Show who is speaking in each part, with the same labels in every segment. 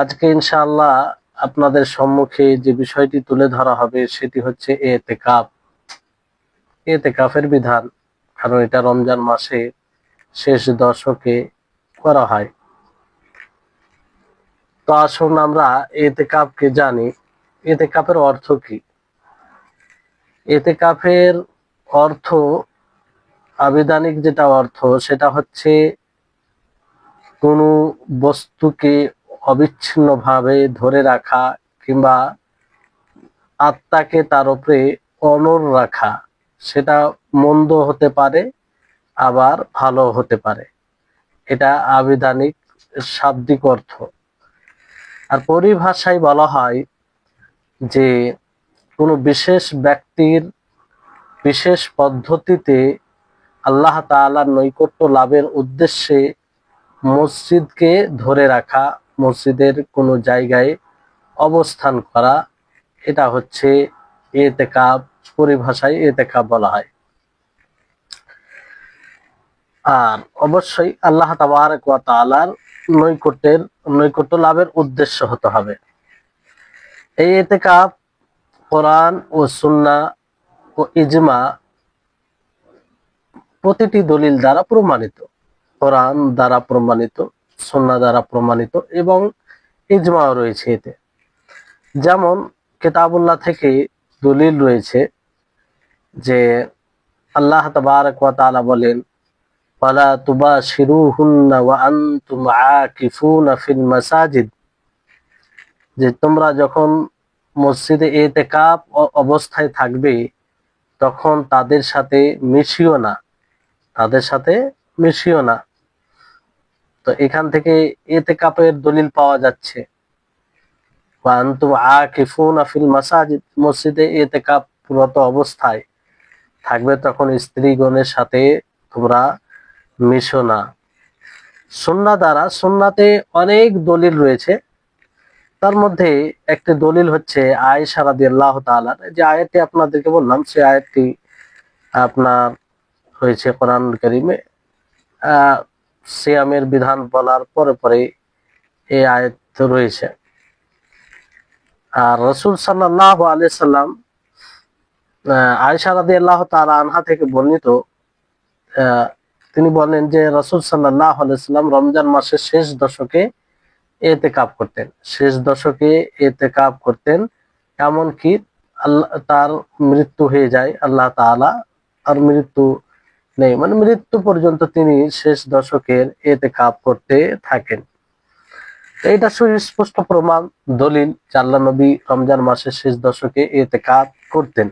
Speaker 1: আজকে ইনশাআল্লাহ আপনাদের সম্মুখে যে বিষয়টি তুলে ধরা হবে সেটি হচ্ছে এতেকাফ। এতেকাফের বিধান, কারণ এটা রমজান মাসে শেষ দশকে করা হয়। তো আসুন আমরা এতেকাফকে জানি। এতেকাফের অর্থ কি? এতেকাফের অর্থ, আবিধানিক যেটা অর্থ, সেটা হচ্ছে কোনো বস্তুকে অবিচ্ছিন্নভাবে ধরে রাখা কিংবা আত্মাকে তার উপরে অনড় রাখা। সেটা মন্দ হতে পারে, আবার ভালো হতে পারে। এটা আবিধানিক শাব্দিক অর্থ। আর পরিভাষায় বলা হয় যে কোনো বিশেষ ব্যক্তির বিশেষ পদ্ধতিতে আল্লাহ তাআলার নৈকট্য লাভের উদ্দেশ্যে মসজিদকে ধরে রাখা, মসজিদের কোনো জায়গায় অবস্থান করা, এটা হচ্ছে এতেকাফ। পরিভাষায় এতেকাফ বলা হয়। আর অবশ্যই আল্লাহ তাবারক ওয়া তাআলার নৈকট্য লাভের উদ্দেশ্য হতে হবে। এই এতেকাফ কোরআন ও সুন্নাহ ও ইজমা, প্রতিটি দলিল দ্বারা প্রমাণিত। কোরআন দ্বারা প্রমাণিত, সুন্নাহ দ্বারা প্রমাণিত এবং ইজমাও রয়েছে এতে। যেমন কিতাবুল্লাহ থেকে দলিল রয়েছে যে আল্লাহ তাবারক ওয়া তাআলা বলেন, ওয়ালা তুবাশিরুহুন্না ওয়া আনতুম আকিফুনা ফিল মাসাজিদ, যে তোমরা যখন মসজিদে ইতিকাফ অবস্থায় থাকবে তখন তাদের সাথে মিশিও না। তো এখান থেকে ইতিকাফের দলিল পাওয়া যাচ্ছে। ওয়া আনতুম আকিফুনা ফিল মাসাজিদ, মসজিদে ইতিকাফরত অবস্থায় থাকবে তখন স্ত্রীগণের সাথে তোমরা মিশো না। সুন্নাতে অনেক দলিল রয়েছে। তার মধ্যে একটি দলিল হচ্ছে আয়েশা রাদিয়াল্লাহু তাআলা, যে আয়াতটি আপনাদেরকে বললাম, সেই আয়াতটি আপনার হয়েছে কোরআন কারীমে। সিয়ামের বিধান বলার পরে পরে এই আয়াত রয়েছে। আর রাসূল সাল্লাল্লাহু আলাইহি সাল্লাম, আয়েশা রাদিয়াল্লাহু তাআলা আনহা থেকে বর্ণিত, তিনি বলেন যে রাসূল সাল্লাল্লাহু আলাইহি সাল্লাম রমজান মাসের শেষ দশকে এতেকাফ করতেন। এমনকি আল্লাহ তার মৃত্যু হয়ে যায়, আল্লাহ তাআলা আর মৃত্যু নেই, মানে মৃত্যু পর্যন্ত তিনি শেষ দশকের এতেকাফ করতে থাকেন। এটা সুস্পষ্ট প্রমাণ, দলিল যে আল্লাহ নবী রমজান মাসের শেষ দশকে এতেকাফ করতেন।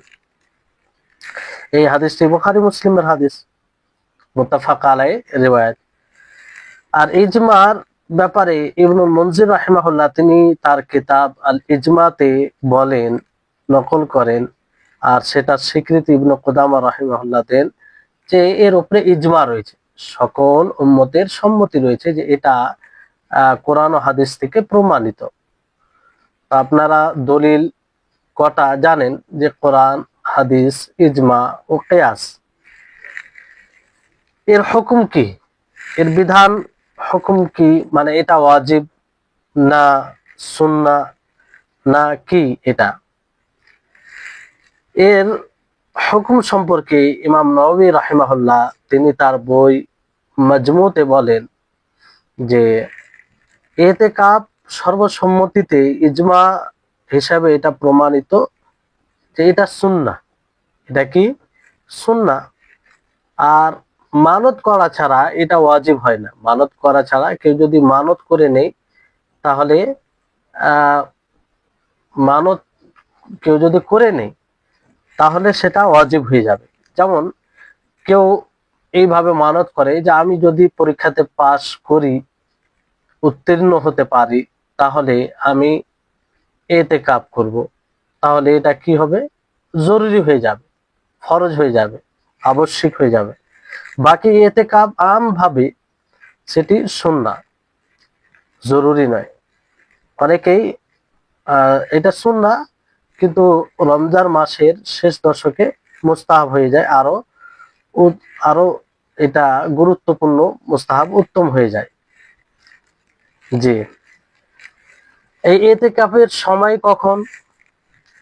Speaker 1: এই হাদিসটি বুখারী মুসলিমের হাদিস, মুত্তাফাক আলাইহি রিওয়ায়াত। আর ইজমার ব্যাপারে ইবনুল মুনজির রাহিমাহুল্লাহ, তিনি তার কিতাব আল ইজমাতে বলেন, নকল করেন, আর সেটা স্বীকৃতি ইবনে কুদামা রাহিমাহুল্লাহ দেন যে এর উপরে ইজমা রয়েছে, সকল উম্মতের সম্মতি রয়েছে যে এটা কোরআন ও হাদিস থেকে প্রমাণিত। আপনারা দলিল কটা জানেন, যে কোরআন, হাদিস, ইজমা ও কিয়াস। এর হুকুম কি, এর বিধান হুকুম কি, মানে এটা ওয়াজিব না সুন্নাহ না কি? এটা এর হুকুম সম্পর্কে ইমাম নববী রাহিমাহুল্লাহ, তিনি তার বই মাজমুতে বলেন যে ইতিকাফ সর্বসম্মতিতে ইজমা হিসাবে এটা প্রমাণিত যে এটা সুন্নাহ। এটা কি? সুন্নাহ। আর মানত করা ছাড়া এটা ওয়াজিব হয় না। মানত করা ছাড়া কেউ যদি মানত করে নেই, তাহলে মানত কেউ যদি করে নেই তাহলে সেটা ওয়াজিব হয়ে যাবে। যেমন কেউ এইভাবে মানত করে যে আমি যদি পরীক্ষাতে পাস করি, উত্তীর্ণ হতে পারি, তাহলে আমি ইতিকাফ করব। তাহলে এটা কি হবে? জরুরি হয়ে যাবে, ফরজ হয়ে যাবে, আবশ্যিক হয়ে যাবে। বাকি ইতিকাফ আমভাবে সেটি সুন্নাহ, জরুরি নয়। অনেকেই এটা সুন্নাহ, কিন্তু রমজান মাসের শেষ দশকে মুস্তাহাব হয়ে যায়, আরো এটা গুরুত্বপূর্ণ, মুস্তাহাব উত্তম হয়ে যায়। জি। এই ইতিকাফের সময় কখন?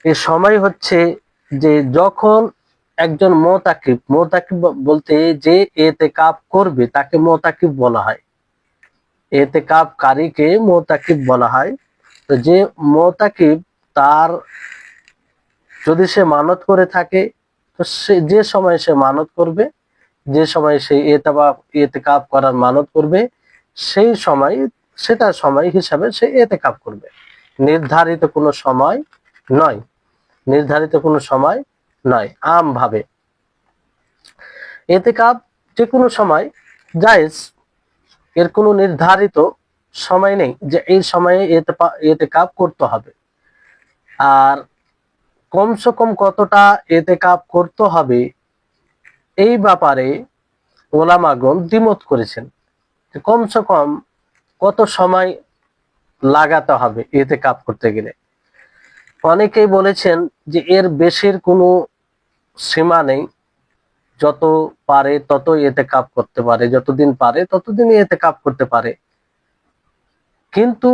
Speaker 1: এই সময় হচ্ছে যে যখন একজন মুতাকিব, মুতাকিব বলতে যে ইতিকাফ করবে তাকে মুতাকিব বলা হয়, ইতিকাফকারীকে মুতাকিব বলা হয়। তো যে মুতাকিব, তার যদি সে মানত করে থাকে, তো সে যে সময় সে মানত করবে, যে সময় সে ইতিকাফ করার মানত করবে, সেই সময়, সেটা সময় হিসাবে সে ইতিকাফ করবে। নির্ধারিত কোনো সময় নয়, নির্ধারিত কোনো সময় নয়। আমভাবে ইতিকাফ যে কোনো সময় জায়েজ, এর কোনো নির্ধারিত সময় নেই যে এই সময়ে ইতিকাফ করতে হবে। আর কমসে কম কতটা ইতিকাফ করতে হবে এই ব্যাপারে ওলামাগণ দ্বিমত করেছেন। কমসে কম কত সময় লাগাতে হবে ইতিকাফ করতে গেলে। অনেকেই বলেছেন যে এর বেশির কোনো সীমা নেই, যত পারে তত ইতিকাফ করতে পারে, যতদিন পারে ততদিন ইতিকাফ করতে পারে। কিন্তু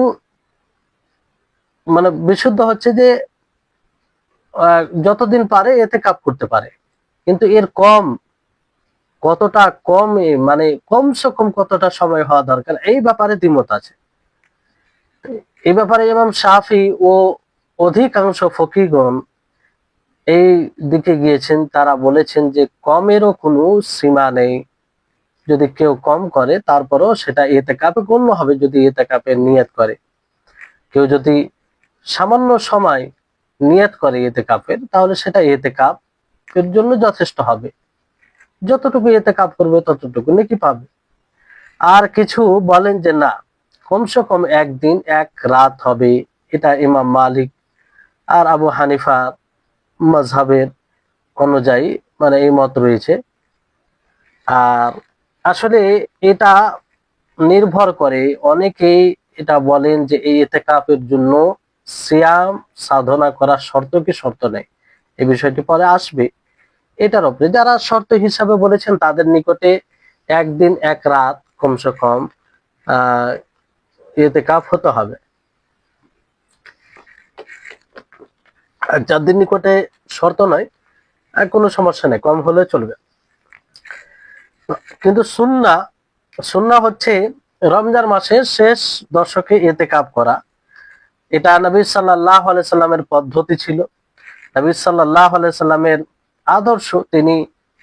Speaker 1: মানে বিশুদ্ধ হচ্ছে যে যতদিন পারে ইতিকাফ করতে পারে, কিন্তু এর কম, কতটা কম, মানে কমসে কম কতটা সময় হওয়া দরকার, এই ব্যাপারে দ্বিমত আছে। এই ব্যাপারে ইমাম শাফি ও অধিকাংশ ফকিহগণ এই দিকে গিয়েছেন। তারা বলেছেন যে কমেরও কোনো সীমা নেই, যদি কেউ কম করে তারপরেও সেটা ইতিকাফে গণ্য হবে যদি ইতিকাফের নিয়ত করে। কেউ যদি সামান্য সময় নিয়ত করে ইতিকাফের, তাহলে সেটা ইতিকাফের জন্য যথেষ্ট হবে। যতটুকু ইতিকাফ করবে ততটুকু নেকি পাবে। আর কিছু বলেন যে না, কমসে কম একদিন এক রাত হবে, এটা ইমাম মালিক আর আবু হানিফা মাযহাবের অনুযায়ী মানে এই মত রয়েছে। আর আসলে এটা নির্ভর করে, অনেকেই এটা বলেন যে এই ইতিকাফের জন্য সিয়াম সাধনা করার শর্ত কি শর্ত নেই, এই বিষয়টি পরে আসবে। এটার উপরে যারা শর্ত হিসাবে বলেছেন তাদের নিকটে একদিন এক রাত কমসে কম ইতিকাফ হতে হবে। আর যাদের নিকটে শর্ত নয়, কোনো সমস্যা নেই, কম হলে চলবে। কিন্তু সুন্নাহ হচ্ছে রমজান মাসের শেষ দশকে ইতিকাফ করা। এটা নবী সাল্লাল্লাহু আলাইহি সাল্লামের পদ্ধতি ছিল, নবী সাল্লাল্লাহু আলাইহি সাল্লামের আদর্শ। তিনি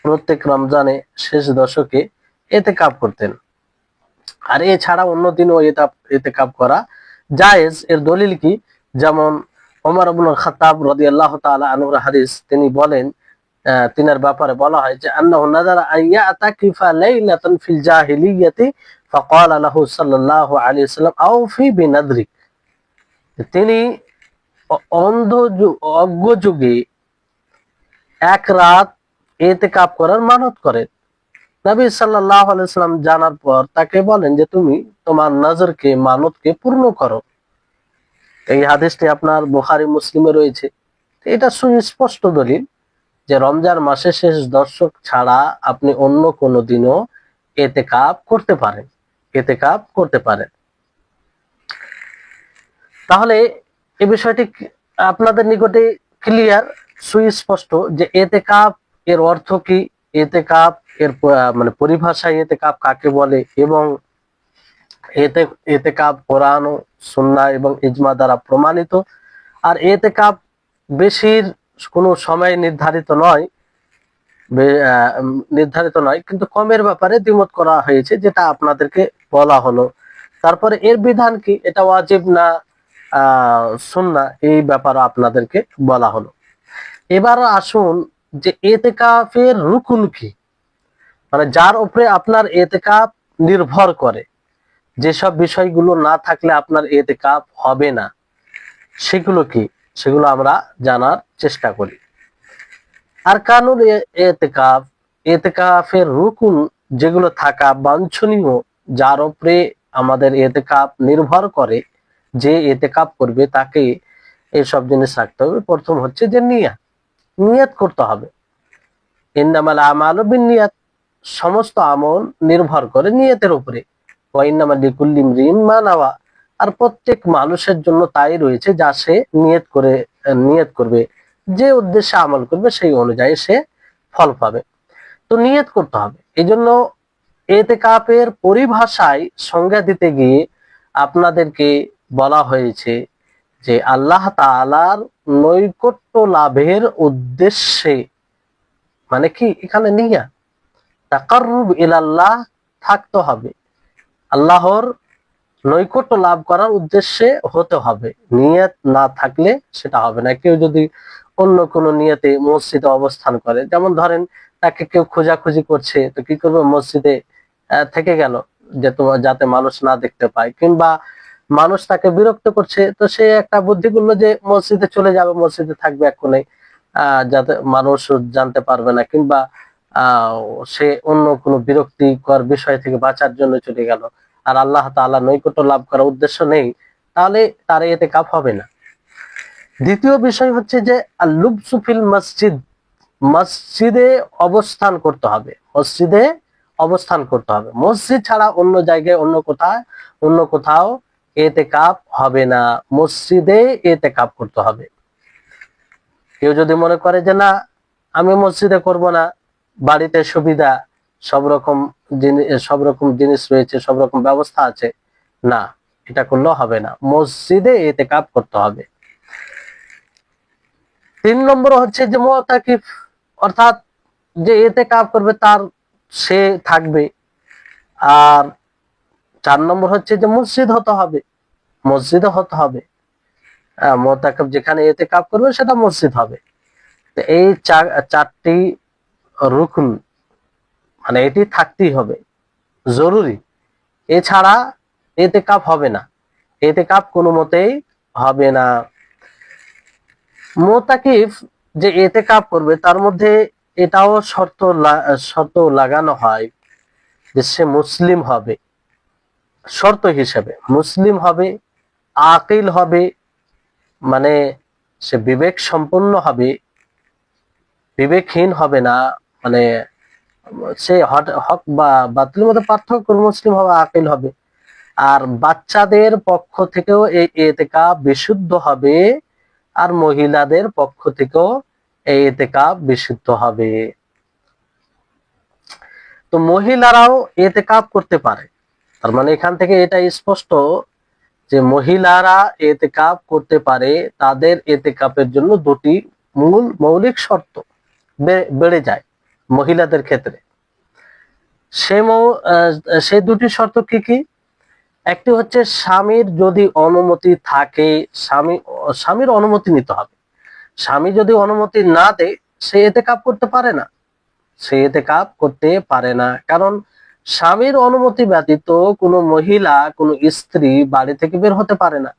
Speaker 1: প্রত্যেক রমজানে শেষ দশকে ইতিকাফ করতেন। আর এছাড়া অন্য দিনও ইতিকাফ করা জায়েজ। এর দলিল কি? যেমন ওমর ইবনুল খাত্তাব রাদিয়াল্লাহু তাআলা আনহুর হাদিস, তিনি বলেন, তিনার ব্যাপারে বলা হয় যে আন্নাহু নাযারা আইয়াতাকিফা লাইলাতান ফিল জাহিলিয়াতি ফাকালা লাহু সাল্লাল্লাহু আলাইহি ওয়াসাল্লাম আউফি বিনাদরিক। তিনি অজ্ঞ যুগে এক রাত ইতিকাফ করার মানত করেন। নবী সাল্লাল্লাহু আলাইহি ওয়াসাল্লাম জানার পর তাকে বলেন যে তুমি তোমার নজরকে, মানতকে পূর্ণ করো। এই হাদিসটি আপনার বুখারী মুসলিমে রয়েছে। এটা সুস্পষ্ট দলিল যে রমজান মাসের শেষ দশক ছাড়া আপনি অন্য কোনো দিনও ইতিকাফ করতে পারেন, ইতিকাফ করতে পারেন। তাহলে এই বিষয়টি আপনাদের নিকটে ক্লিয়ার, সুস্পষ্ট যে ইতিকাফ এর অর্থ কি, ইতিকাফ এর মানে পরিভাষায় ইতিকাফ কাকে বলে, এবং ইতিকাফ কোরআন ও সুন্নাহ এবং ইজমা দ্বারা প্রমাণিত। আর ইতিকাফ বেশির কোনো সময় নির্ধারিত নয়, কিন্তু কমের ব্যাপারে দ্বিমত করা হয়েছে, যেটা আপনাদেরকে বলা হলো। তারপরে এর বিধান কি, এটা ওয়াজিব না সুন্নাহ, এই ব্যাপারে আপনাদেরকে বলা হলো। এবার আসুন যে ইতিকাফের রুকুন কি, মানে যার উপরে আপনার ইতিকাফ নির্ভর করে, যেসব বিষয়গুলো না থাকলে আপনার ইতিকাফ হবে না, সেগুলো কি, সেগুলো আমরা জানার চেষ্টা করি। আর কানুন ইতিকাফ, ইতিকাফের রুকুন যেগুলো থাকা বাঞ্ছনীয়, যার উপরে আমাদের ইতিকাফ নির্ভর করে, যে ইতিকাফ করবে তাকে এইসব জিনিস রাখতে হবে। প্রথম হচ্ছে যে নিয়ত করতে হবে। ইন্নামাল আমালু বিন্নিয়াত, সমস্ত আমল নির্ভর করে নিয়তের উপরে। ওয়া ইন্নামা লিকুল্লি ইমরিইন মা নাওয়া, আর প্রত্যেক মানুষের জন্য তাই রয়েছে, যা সে নিয়ত করবে, যে উদ্দেশ্যে আমল করবে সেই অনুযায়ী সে ফল পাবে। তো নিয়ত করতে হবে। এই জন্য এতেকাফের পরিভাষায় সংজ্ঞা দিতে গিয়ে আপনাদেরকে বলা হয়েছে যে আল্লাহ তাআলার নৈকট্য লাভের উদ্দেশ্যে, মানে কি এখানে নিয়া তাকাররুব ইলাল্লাহ থাকতে হবে, আল্লাহর নৈকট্য লাভ করার উদ্দেশ্যে হতে হবে। নিয়ত না থাকলে সেটা হবে না। কেউ যদি অন্য কোনো নিয়তে মসজিদে অবস্থান করে, যেমন ধরেন তাকে কেউ খোঁজাখুঁজি করছে, তো কি করবে, মসজিদে থেকে গেল যে তোমার যাতে মানুষ না দেখতে পায়, কিংবা মানুষ তাকে বিরক্ত করছে, তো সে একটা বুদ্ধি করলো যে মসজিদে চলে যাবে, মসজিদে থাকবে এক কোণে, যাতে মানুষ জানতে পারবে না, কিংবা আহ সে অন্য কোনো বিরক্তিকর বিষয় থেকে বাঁচার জন্য চলে গেল, আর আল্লাহ তাআলা নৈকট্য লাভ করার উদ্দেশ্য নেই, তাহলে তার ইতিকাফ হবে না। দ্বিতীয় বিষয় হচ্ছে যে আল-লুবসু ফিল মসজিদ, মসজিদে অবস্থান করতে হবে, মসজিদে অবস্থান করতে হবে। মসজিদ ছাড়া অন্য জায়গায় অন্য কোথাও ইতিকাফ হবে না, মসজিদে ইতিকাফ করতে হবে। কেউ যদি মনে করে যে না আমি মসজিদে করব না, বাড়িতে সুবিধা, সব রকম জিনিস রয়েছে, সব রকম ব্যবস্থা আছে, না, এটা করলেও হবে না, মসজিদে ইতিকাফ করতে হবে। 3 নম্বর হচ্ছে যে মুতাকিফ, অর্থাৎ যে ইতিকাফ করবে তার সে থাকবে। আর 4 নম্বর হচ্ছে যে মসজিদ হতে হবে, মসজিদে হতে হবে। মুতাকিফ যেখানে ইতিকাফ করবে সেটা মসজিদ হবে। তো এই চারটি রুকন, মানে এটি থাকতেই হবে, জরুরি। এছাড়া ইতিকাফ হবে না, ইতিকাফ কোনো মতেই হবে না। মুতাকিফ যে ইতিকাফ করবে তার মধ্যে এটাও শর্ত লাগানো হয় যে সে মুসলিম হবে, শর্ত হিসেবে মুসলিম হবে, আকিল হবে, মানে সে বিবেক সম্পন্ন হবে, বিবেকহীন হবে না, মানে সে হক বা বাতিলের মধ্যে পার্থক্য করে মুসলিম হবে, আকিল হবে। আর বাচ্চাদের পক্ষ থেকেও এই ইতিকাফ বিশুদ্ধ হবে, আর মহিলাদের পক্ষ থেকেও এই ইতিকাফ বিশুদ্ধ হবে। তো মহিলারাও ইতিকাফ করতে পারে, তার মানে এখান থেকে এটা স্পষ্ট যে মহিলারা ইতিকাফ করতে পারে। তাদের ইতিকাফের জন্য দুটি মৌলিক শর্ত বেড়ে যায় মহিলাদের ক্ষেত্রে। সেই দুটি শর্ত কি কি? একটি হচ্ছে স্বামীর যদি অনুমতি থাকে, স্বামীর অনুমতি নিতে হবে। স্বামী যদি অনুমতি না দেয় সে ইতিকাফ করতে পারে না, সে ইতিকাফ করতে পারে না। কারণ স্বামীর অনুমতি ব্যতীত কোনো মহিলা, কোনো স্ত্রী বাড়ি থেকে বের হতে পারে না।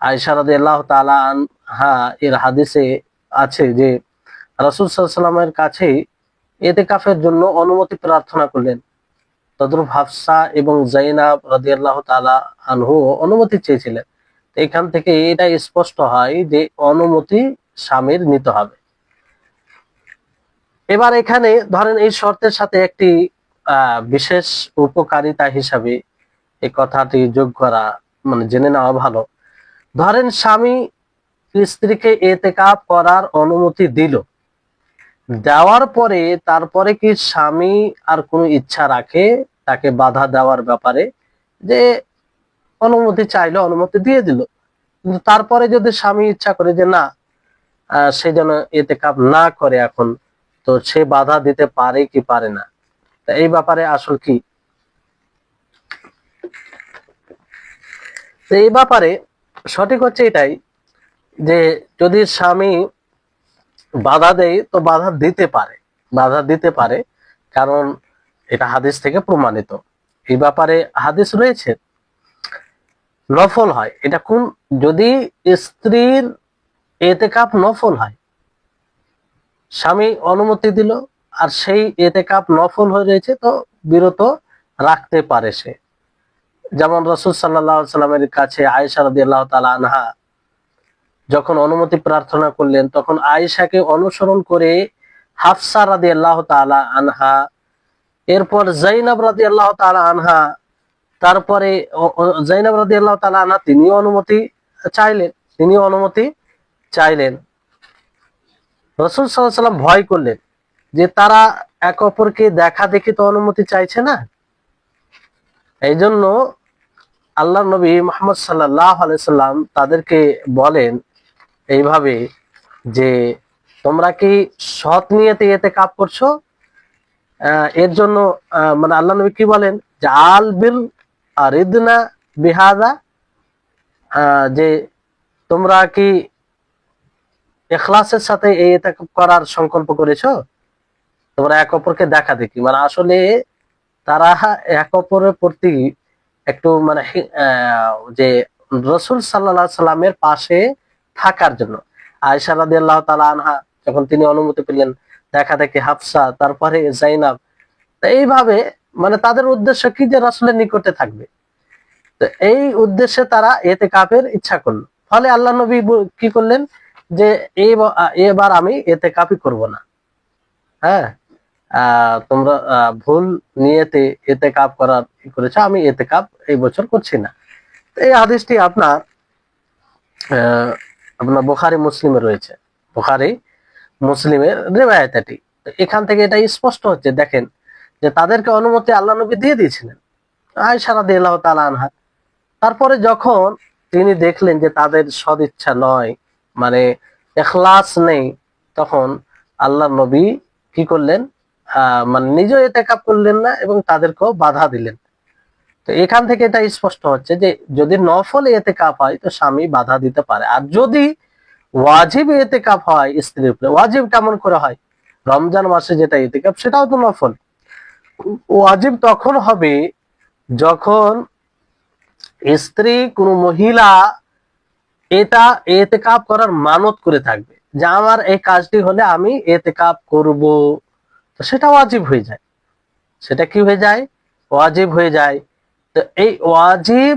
Speaker 1: আয়েশা রাদিয়াল্লাহু তাআলা আনহা এর হাদিসে আছে যে রাসূল সাল্লাল্লাহু আলাইহি ওয়াসাল্লামের কাছে ইতিকাফের জন্য অনুমতি প্রার্থনা করলেন। তদ্রুপ হাফসা এবং যায়েনাব রাদিয়াল্লাহু তাআলা আনহু অনুমতি চেয়েছিলেন। এখান থেকে এটা স্পষ্ট হয় যে অনুমতি স্বামীর নিতে হবে। এবার এখানে ধরেন এই শর্তের সাথে একটি বিশেষ উপকারিতা হিসাবে এই কথাটি যোগ করা, মানে জেনে নেওয়া ভালো। ধরেন স্বামী স্ত্রীকে ইতিকাফ করার অনুমতি দিল, দেওয়ার পরে তারপরে কি স্বামী আর কোনো ইচ্ছা রাখে তাকে বাধা দেওয়ার ব্যাপারে, যে অনুমতি চাইলো, অনুমতি দিয়ে দিল, কিন্তু তারপরে যদি স্বামী ইচ্ছা করে যে না সে যেন ইতিকাফ না করে এখন, তো সে বাধা দিতে পারে কি পারে না? এই ব্যাপারে আসল কি? এই ব্যাপারে সঠিক হচ্ছে এটাই যে যদি স্বামী বাধা দেয় তো বাধা দিতে পারে, কারণ এটা হাদিস থেকে প্রমাণিত। এই ব্যাপারে হাদিস রয়েছে, নফল হয় এটা কোন, যদি স্ত্রীর ইতিকাফ নফল হয়, স্বামী অনুমতি দিল আর সেই ইতিকাফ নফল হয়ে রয়েছে, তো বিরত রাখতে পারে সে। যেমন রাসূল সাল্লাল্লাহু আলাইহি ওয়াসাল্লামের কাছে আয়েশা রাদিয়াল্লাহু তাআলা আনহা যখন অনুমতি প্রার্থনা করলেন, তখন আয়েশাকে অনুসরণ করে হাফসা রাদিয়াল্লাহু তাআলা আনহা, এরপর যায়েনাব রাদিয়াল্লাহু তাআলা আনহা, তারপরে জাইনাব রাদিয়াল্লাহু তাআলা আনহা তিনিও অনুমতি চাইলেন। রাসূল সাল্লাল্লাহু আলাইহি ওয়াসাল্লাম ভয় করলেন যে তারা এক অপরকে দেখা দেখি তো অনুমতি চাইছে না। এই জন্য আল্লাহর নবী মুহাম্মদ সাল্লাল্লাহু আলাইহি সাল্লাম তাদেরকে বলেন এইভাবে যে তোমরা কি সৎ নিয়তে ইতিকাফ করছো? এর জন্য মানে আল্লাহ নবী কি বলেন যে আল বিল আরিদনা বিহাদা, যে তোমরা কি ইখলাসের সাথে এই ইতিকাফ করার সংকল্প করেছো? তোমরা এক অপরকে দেখা দেখি, মানে আসলে তারা এক অপরের প্রতি একটু মানে যে রাসূল সাল্লাল্লাহু আলাইহি সাল্লামের পাশে থাকার জন্য। আয়েশা রাদিয়াল্লাহু তাআলা আনহা যখন তিনি অনুমতি পেলেন দেখা দেখি, হাফসা, তারপরে জাইনাব, তো এইভাবে মানে তাদের উদ্দেশ্য কি যে রাসূলের নিকটে থাকবে। তো এই উদ্দেশ্যে তারা ইতিকাফের ইচ্ছা করলো। ফলে আল্লাহ নবী কি করলেন যে এবার আমি ইতিকাফই করব না। হ্যাঁ, তোমরা ভুল নিয়তে ইতিকাফ করার করেছো, আমি ইতিকাফ এই বছর করছি না। এই হাদিসটি আপনার বুখারী মুসলিমে রয়েছে, বুখারী মুসলিমের রিওয়ায়াত এটি। এখান থেকে এটা স্পষ্ট হচ্ছে, দেখেন যে তাদেরকে অনুমতি আল্লাহ নবী দিয়ে দিয়েছিলেন, আয়েশা রাদিয়াল্লাহু তাআলা আনহা। তারপরে যখন তিনি দেখলেন যে তাদের সদিচ্ছা নয়, মানে ইখলাস নেই, তখন আল্লাহ নবী কি করলেন, মানে নিজেও ইতিকাফ করলেন না এবং তাদেরকেও বাধা দিলেন। তো এখান থেকে এটা স্পষ্ট হচ্ছে যে যদি নফল ইতিকাফ হয় তো স্বামী বাধা দিতে পারে, আর যদি ওয়াজিব ইতিকাফ হয় স্ত্রীর উপরে, ওয়াজিব কেমন করে হয়? রমজান মাসে যেটা ইতিকাফ সেটাও তো নফল। ওয়াজিব তখন হবে যখন স্ত্রী কোন মহিলা এটা ইতিকাফ করার মানত করে থাকবে যে আমার এই কাজটি হলে আমি ইতিকাফ করব, তো সেটা ওয়াজিব হয়ে যায়। সেটা কি হয়ে যায়? ওয়াজিব হয়ে যায়। তো এই ওয়াজিব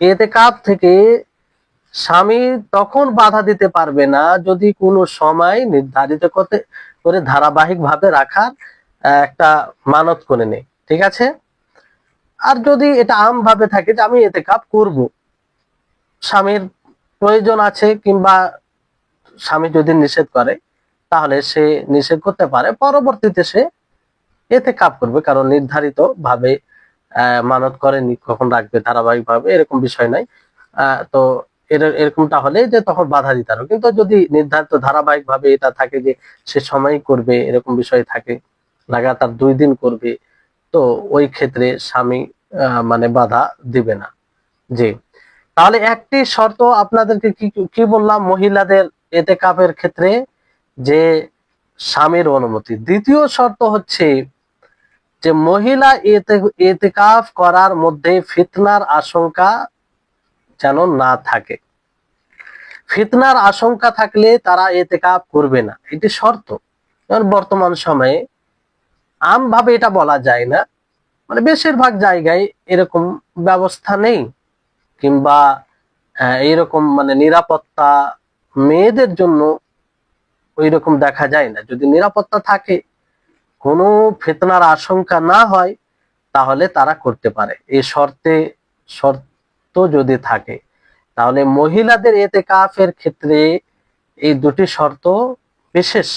Speaker 1: ইতিকাফ থেকে স্বামী তখন বাধা দিতে পারবে না যদি কোনো সময় নির্ধারিত করে ধারাবাহিক ভাবে রাখার একটা মানত করে নেই, ঠিক আছে? আর যদি এটা আম ভাবে থাকে যে আমি ইতিকাফ করব, স্বামীর প্রয়োজন আছে কিংবা স্বামী যদি নিষেধ করে তাহলে সে নিষেধ করতে পারে, পরবর্তীতে সে ইতিকাফ করবে, কারণ নির্ধারিত ভাবে মানত করেনি কখন রাখবে ধারাবাহিক ভাবে, এরকম বিষয় নাই। তো এরকমটা হলে যে তখন বাধা দিতে হবে। কিন্তু যদি নির্ধারিত ধারাবাহিক ভাবে এটা থাকে যে সে সময় করবে, এরকম বিষয় থাকে, লাগাতার 2 দিন করবে, তো ওই ক্ষেত্রে স্বামী মানে বাধা দিবে না। জি, তাহলে একটি শর্ত আপনাদেরকে কি বললাম মহিলাদের ইতিকাফের ক্ষেত্রে, যে স্বামীর অনুমতি। দ্বিতীয় শর্ত হচ্ছে যে মহিলা ইতিকাফ করার মধ্যে ফিতনার আশঙ্কা যেন না থাকে। ফিতনার আশঙ্কা থাকলে তারা ইতিকাফ করবে না, এটি শর্ত। কারণ বর্তমান সময়ে আমভাবে এটা বলা যায় না, মানে বেশিরভাগ জায়গায় এরকম ব্যবস্থা নেই, কিংবা এইরকম মানে নিরাপত্তা মেয়েদের জন্য ওই রকম দেখা যায় না। যদি নিরাপত্তা থাকে, কোনো ফিতনার আশঙ্কা না হয়, তাহলে তারা করতে পারে। এই শর্ত যদি থাকে, তাহলে মহিলাদের ইতিকাফের ক্ষেত্রে এই দুটি শর্ত বিশেষ।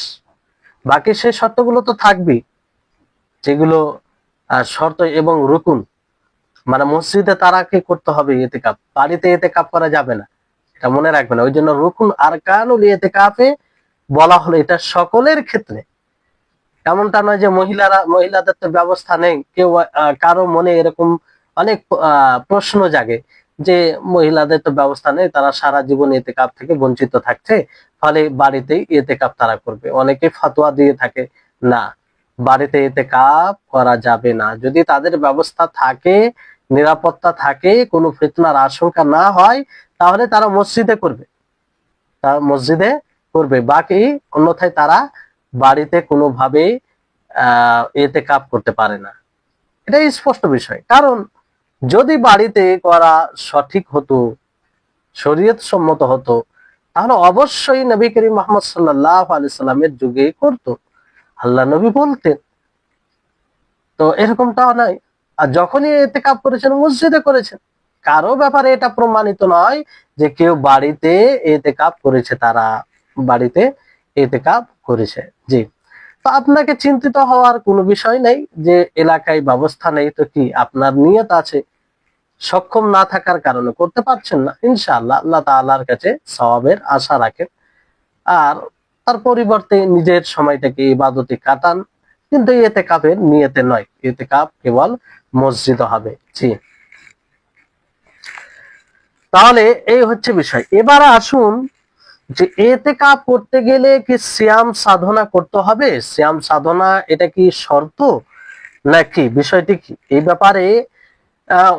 Speaker 1: বাকি সেই শর্তগুলো তো থাকবেই, যেগুলো শর্ত এবং রুকুন। মানে মসজিদে তারা কি করতে হবে ইতিকাফ, বাড়িতে ইতিকাফ করা যাবে না, এটা মনে রাখবেন। ওই জন্য রুকুন আরকানুল ইতিকাফে বলা হলো এটা সকলের ক্ষেত্রে। এমনটা নয় যে মহিলাদের তো ব্যবস্থা নেই, কেউ কারো মনে এরকম অনেক প্রশ্ন জাগে যে মহিলাদের তো ব্যবস্থা নেই, তারা সারা জীবন ইতিকাফ থেকে বঞ্চিত থাকছে, ফলে বাড়িতেই ইতিকাফ তারা করবে। অনেকে ফতোয়া দিয়ে থাকে না, বাড়িতে ইতিকাফ করা যাবে না। যদি তাদের ব্যবস্থা থাকে, নিরাপত্তা থাকে, কোনো ফিতনার আশঙ্কা না হয়, তাহলে তারা মসজিদে করবে। বাকি অন্যথায় তারা বাড়িতে কোনোভাবেই ইতিকাফ করতে পারে না। এটাই স্পষ্ট বিষয়। কারণ যদি বাড়িতে করা সঠিক হতো, শরীয়ত সম্মত হতো, তাহলে অবশ্যই নবী করিম মুহাম্মদ সাল্লাল্লাহু আলাইহি সাল্লামের যুগে করতো, আল্লাহ নবী বলতেন। তো এরকমটাও নাই। আর যখনই এতেকাপ করেছেন মসজিদে করেছেন। কারো ব্যাপারে এটা প্রমাণিত নয় যে কেউ বাড়িতে এতেকাপ করেছে, তারা বাড়িতে এতেকাপ করেছে। জি, তো আপনাকে চিন্তিত হওয়ার কোনো বিষয় নেই যে এলাকায় ব্যবস্থা নেই, তো কি আপনার নিয়ত আছে, সক্ষম না থাকার কারণে করতে পারছেন না, ইনশাআল্লাহ আল্লাহ তাআলার কাছে সওয়াবের আশা রাখেন। আর তার পরিবর্তে নিজের সময়টাকে ইবাদতে কাটান, কিন্তু ইতিকাফের নিয়তে নয়, ইতিকাফ কেবল মসজিদে হবে। জি, তাহলে এই হচ্ছে বিষয়। এবার আসুন যে ইতিকাফ করতে গেলে কি সিয়াম সাধনা করতে হবে? সিয়াম সাধনা এটা কি শর্ত নাকি বিষয়টি কি? এই ব্যাপারে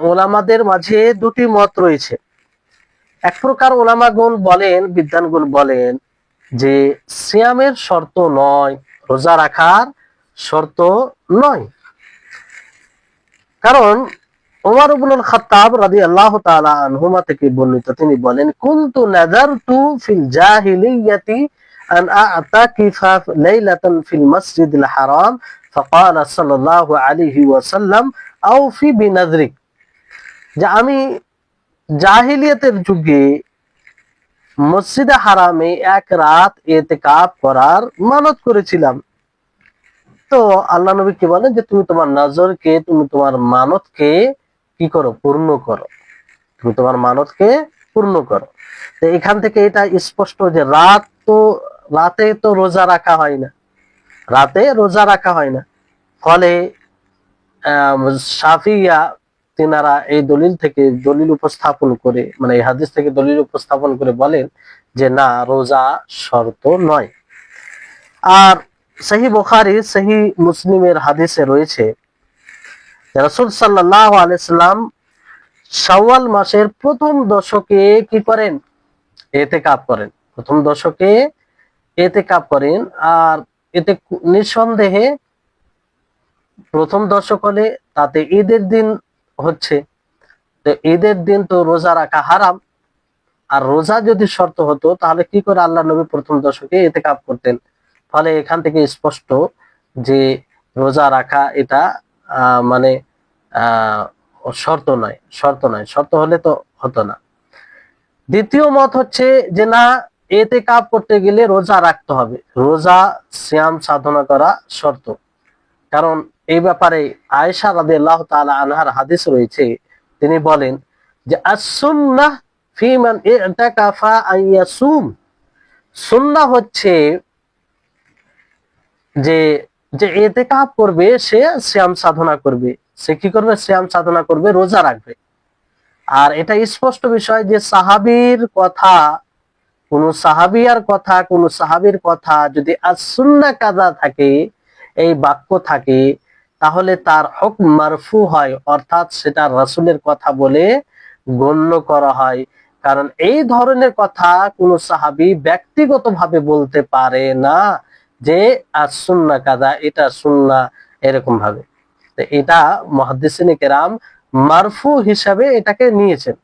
Speaker 1: ওলামাদের মাঝে দুটি মত রয়েছে। এক প্রকার ওলামাগণ বলেন, বিদ্বানগণ বলেন যে সিয়ামের শর্ত নয়, রোজা রাখার শর্ত নয়। কারণ ওমর ইবনুল খাত্তাব রাদিয়াল্লাহু তাআলা আনহুমা থেকে বর্ণিত, তিনি বলেন কুনতু নাযারতু ফিল জাহিলিয়াতি আন আ'তাকিফা লাইলাতান ফিল মাসজিদিল হারাম ফাকালা সাল্লাল্লাহু আলাইহি ওয়াসাল্লাম আওফি বিনাযরিক, যে আমি জাহিলিয়াতের যুগে মসজিদে হারামে এক রাত ইতিকাফ করার মানত করেছিলাম। তো আল্লাহ নবী কি বলেন যে তুমি তোমার নজরকে, তুমি তোমার মানতকে কি করো? পূর্ণ করো। তুমি তোমার মানতকে পূর্ণ করো। তো এখান থেকে এটা স্পষ্ট যে রাতে তো রোজা রাখা হয় না, রাতে রোজা রাখা হয় না। ফলে শাফিয়া তিনারা এই দলিল উপস্থাপন করে, মানে এই হাদিস থেকে দলিল উপস্থাপন করে বলেন যে না, রোজা শর্ত নয়। আর সহিহ বুখারী সহিহ মুসলিমের হাদিসে রয়েছে রাসূল সাল্লাল্লাহু আলাইহি সাল্লাম শাওয়াল মাসের প্রথম দশকে কি করেন? ইতিকাফ করেন। প্রথম দশকে ইতিকাফ করেন। আর এতে নিঃসন্দেহে প্রথম দশক হলে তাতে ঈদের দিন হচ্ছে, তো ঈদের দিন তো রোজা রাখা হারাম। আর রোজা যদি শর্ত হতো তাহলে কি করে আল্লাহ নবী প্রথম দশকে ইতিকাফ করতেন? ফলে এখান থেকে স্পষ্ট যে রোজা রাখা এটা মানে শর্ত নয়, শর্ত হলে তো হতো না। দ্বিতীয় মত হচ্ছে যে না, ইতিকাফ করতে গেলে রোজা রাখতে হবে, রোজা সিয়াম সাধনা করা শর্ত। কারণ এই ব্যাপারে আয়েশা রাদিয়াল্লাহু তাআলা আনহার হাদিস রয়েছে, তিনি বলেন যে আস-সুন্নাহ ফি মান ইতাকাফা আইয়াসুম, সুন্নাহ হচ্ছে যে যে ইতিকাফ করবে সে সিয়াম সাধনা করবে। সে কি করবে? সিয়াম সাধনা করবে, রোজা রাখবে। আর এটা স্পষ্ট বিষয় যে সাহাবীর কথা, কোন সাহাবীর কথা যদি আস-সুন্নাহ কাযা থাকে, এই বাক্য থাকে, তাহলে তার হুকম মারফু হয়, অর্থাৎ সেটা রাসূলের কথা বলে গণ্য করা হয়। কারণ এই ধরনের কথা কোন সাহাবী ব্যক্তিগতভাবে বলতে পারে না যে আস-সুন্নাহ কাযা, এটা সুন্নাহ, এরকম ভাবে। তো এটা মুহাদ্দিসিনে কেরাম মারফু হিসাবে এটাকে নিয়েছেন।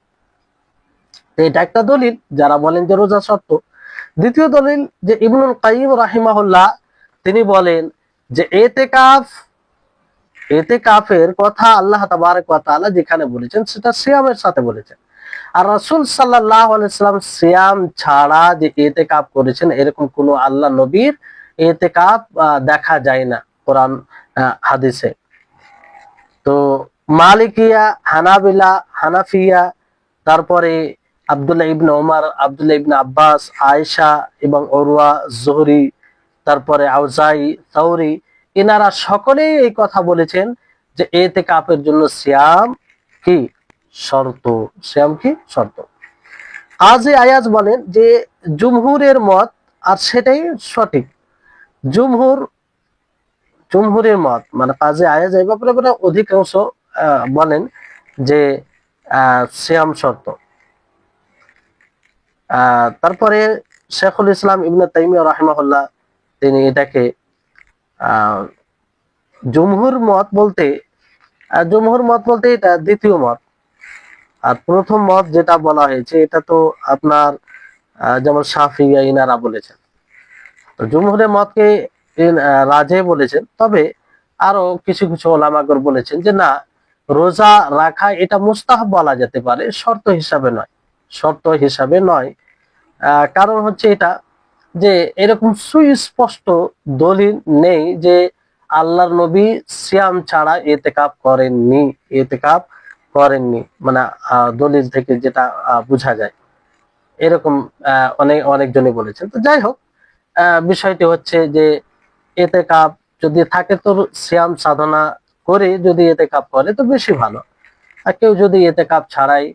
Speaker 1: তো এটা একটা দলিল যারা বলেন যে রোজা শর্ত। দ্বিতীয় দলিল যে ইবনুল কাইয়িম রাহিমাহুল্লাহ, তিনি বলেন যে ইতিকাফের কথা আল্লাহ তাবারক ওয়া তাআলা যেখানে বলেছেন সেটা সিয়ামের সাথে বলেছেন। আর রাসূল সাল্লাল্লাহু আলাইহি সাল্লাম সিয়াম ছাড়া যে ইতিকাফ করেছেন এরকম কোন আল্লাহ নবীর ইতিকাফ দেখা যায় না কোরআন হাদিসে। তো মালিকিয়া, হানাবিলা, হানাফিয়া, তারপরে আব্দুল্লাহ ইবনে ওমর, আব্দুল্লাহ ইবনে আব্বাস, আয়েশা এবং উরওয়া, জুহরি, তারপরে আউজাই, সাউরি, এনারা সকলেই এই কথা বলেছেন যে ইতিকাফের জন্য সিয়াম কি শর্ত, সিয়াম কি শর্ত। কাজী আয়াজ বলেন যে জুমহুরের মত, আর সেটাই সঠিক, জুমহুরের মত মানে কাজী আয়াজ এই ব্যাপারে অধিকাংশ বলেন যে সিয়াম শর্ত। তারপরে শেখুল ইসলাম ইবনে তাইমিয়া রাহিমাহুল্লাহ, তিনি এটাকে জুমহুর মত বলতে এটা দ্বিতীয় মত। আর প্রথম মত যেটা বলা হয়েছে এটা তো আপনার যেমন শাফিঈ ইনারা বলেছেন। তো জুমহুরের মতকে রাজে বলেছেন, তবে আরো কিছু ওলামাগণ বলেছেন যে না, রোজা রাখা এটা মুস্তাহাব বলা যেতে পারে, শর্ত হিসাবে নয়, শর্ত হিসাবে নয়। কারণ হচ্ছে এটা যে এরকম সুস্পষ্ট দলিল নেই যে আল্লাহর নবী সিয়াম ছাড়া ইতিকাফ করেননি, ইতিকাফ করেননি, মানে দলিল থেকে যেটা বোঝা যায় এরকম অনেকজনই বলেছেন। তো যাই হোক, বিষয়টি হচ্ছে যে ইতিকাফ যদি থাকে তো সিয়াম সাধনা করে যদি ইতিকাফ করে তো বেশি ভালো। আর কেউ যদি ইতিকাফ ছাড়াই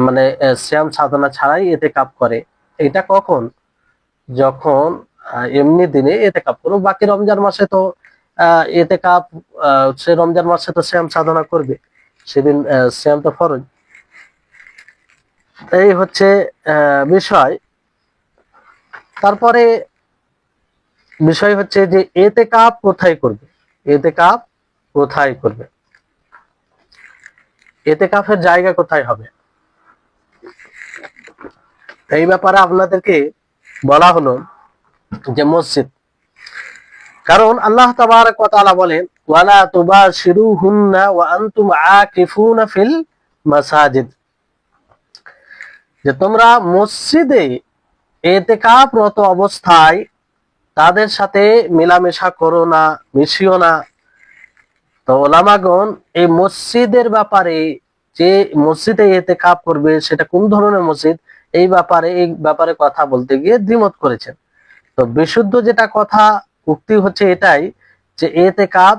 Speaker 1: মানে সিয়াম সাধনা ছাড়াই ইতিকাফ করে, এটা কখন? যখন এমনি দিনে ইতিকাফ করো, বাকি রমজান মাসে তো ইতিকাফ, সে রমজান মাসে তো সিয়াম সাধনা করবে, সেদিন সিয়াম তো ফরজ। এই হচ্ছে বিষয়। তারপরে বিষয় হচ্ছে যে ইতিকাফ কোথায় করবে, ইতিকাফ কোথায় করবে, ইতিকাফের জায়গা কোথায় হবে, এই ব্যাপারে আপনাদেরকে বলা হলো যে মসজিদ। কারণ আল্লাহ তাবারক ওয়া তাআলা বলেন ওয়ালা তুবাশিরুহুন্না ওয়া আনতুম আকিফুনা ফিল মাসাজিদ, যে তোমরা মসজিদে ইতিকাফরত অবস্থায় তাদের সাথে মেলামেশা করো না, মিশিও না। তো ওলামাগণ এই মসজিদের ব্যাপারে, যে মসজিদে ইতিকাফ করবে সেটা কোন ধরনের মসজিদ, এই ব্যাপারে কথা বলতে গিয়ে দ্বিমত করেছেন। তো বিশুদ্ধ যেটা কথা উক্তি হচ্ছে এটাই যে ইতিকাফ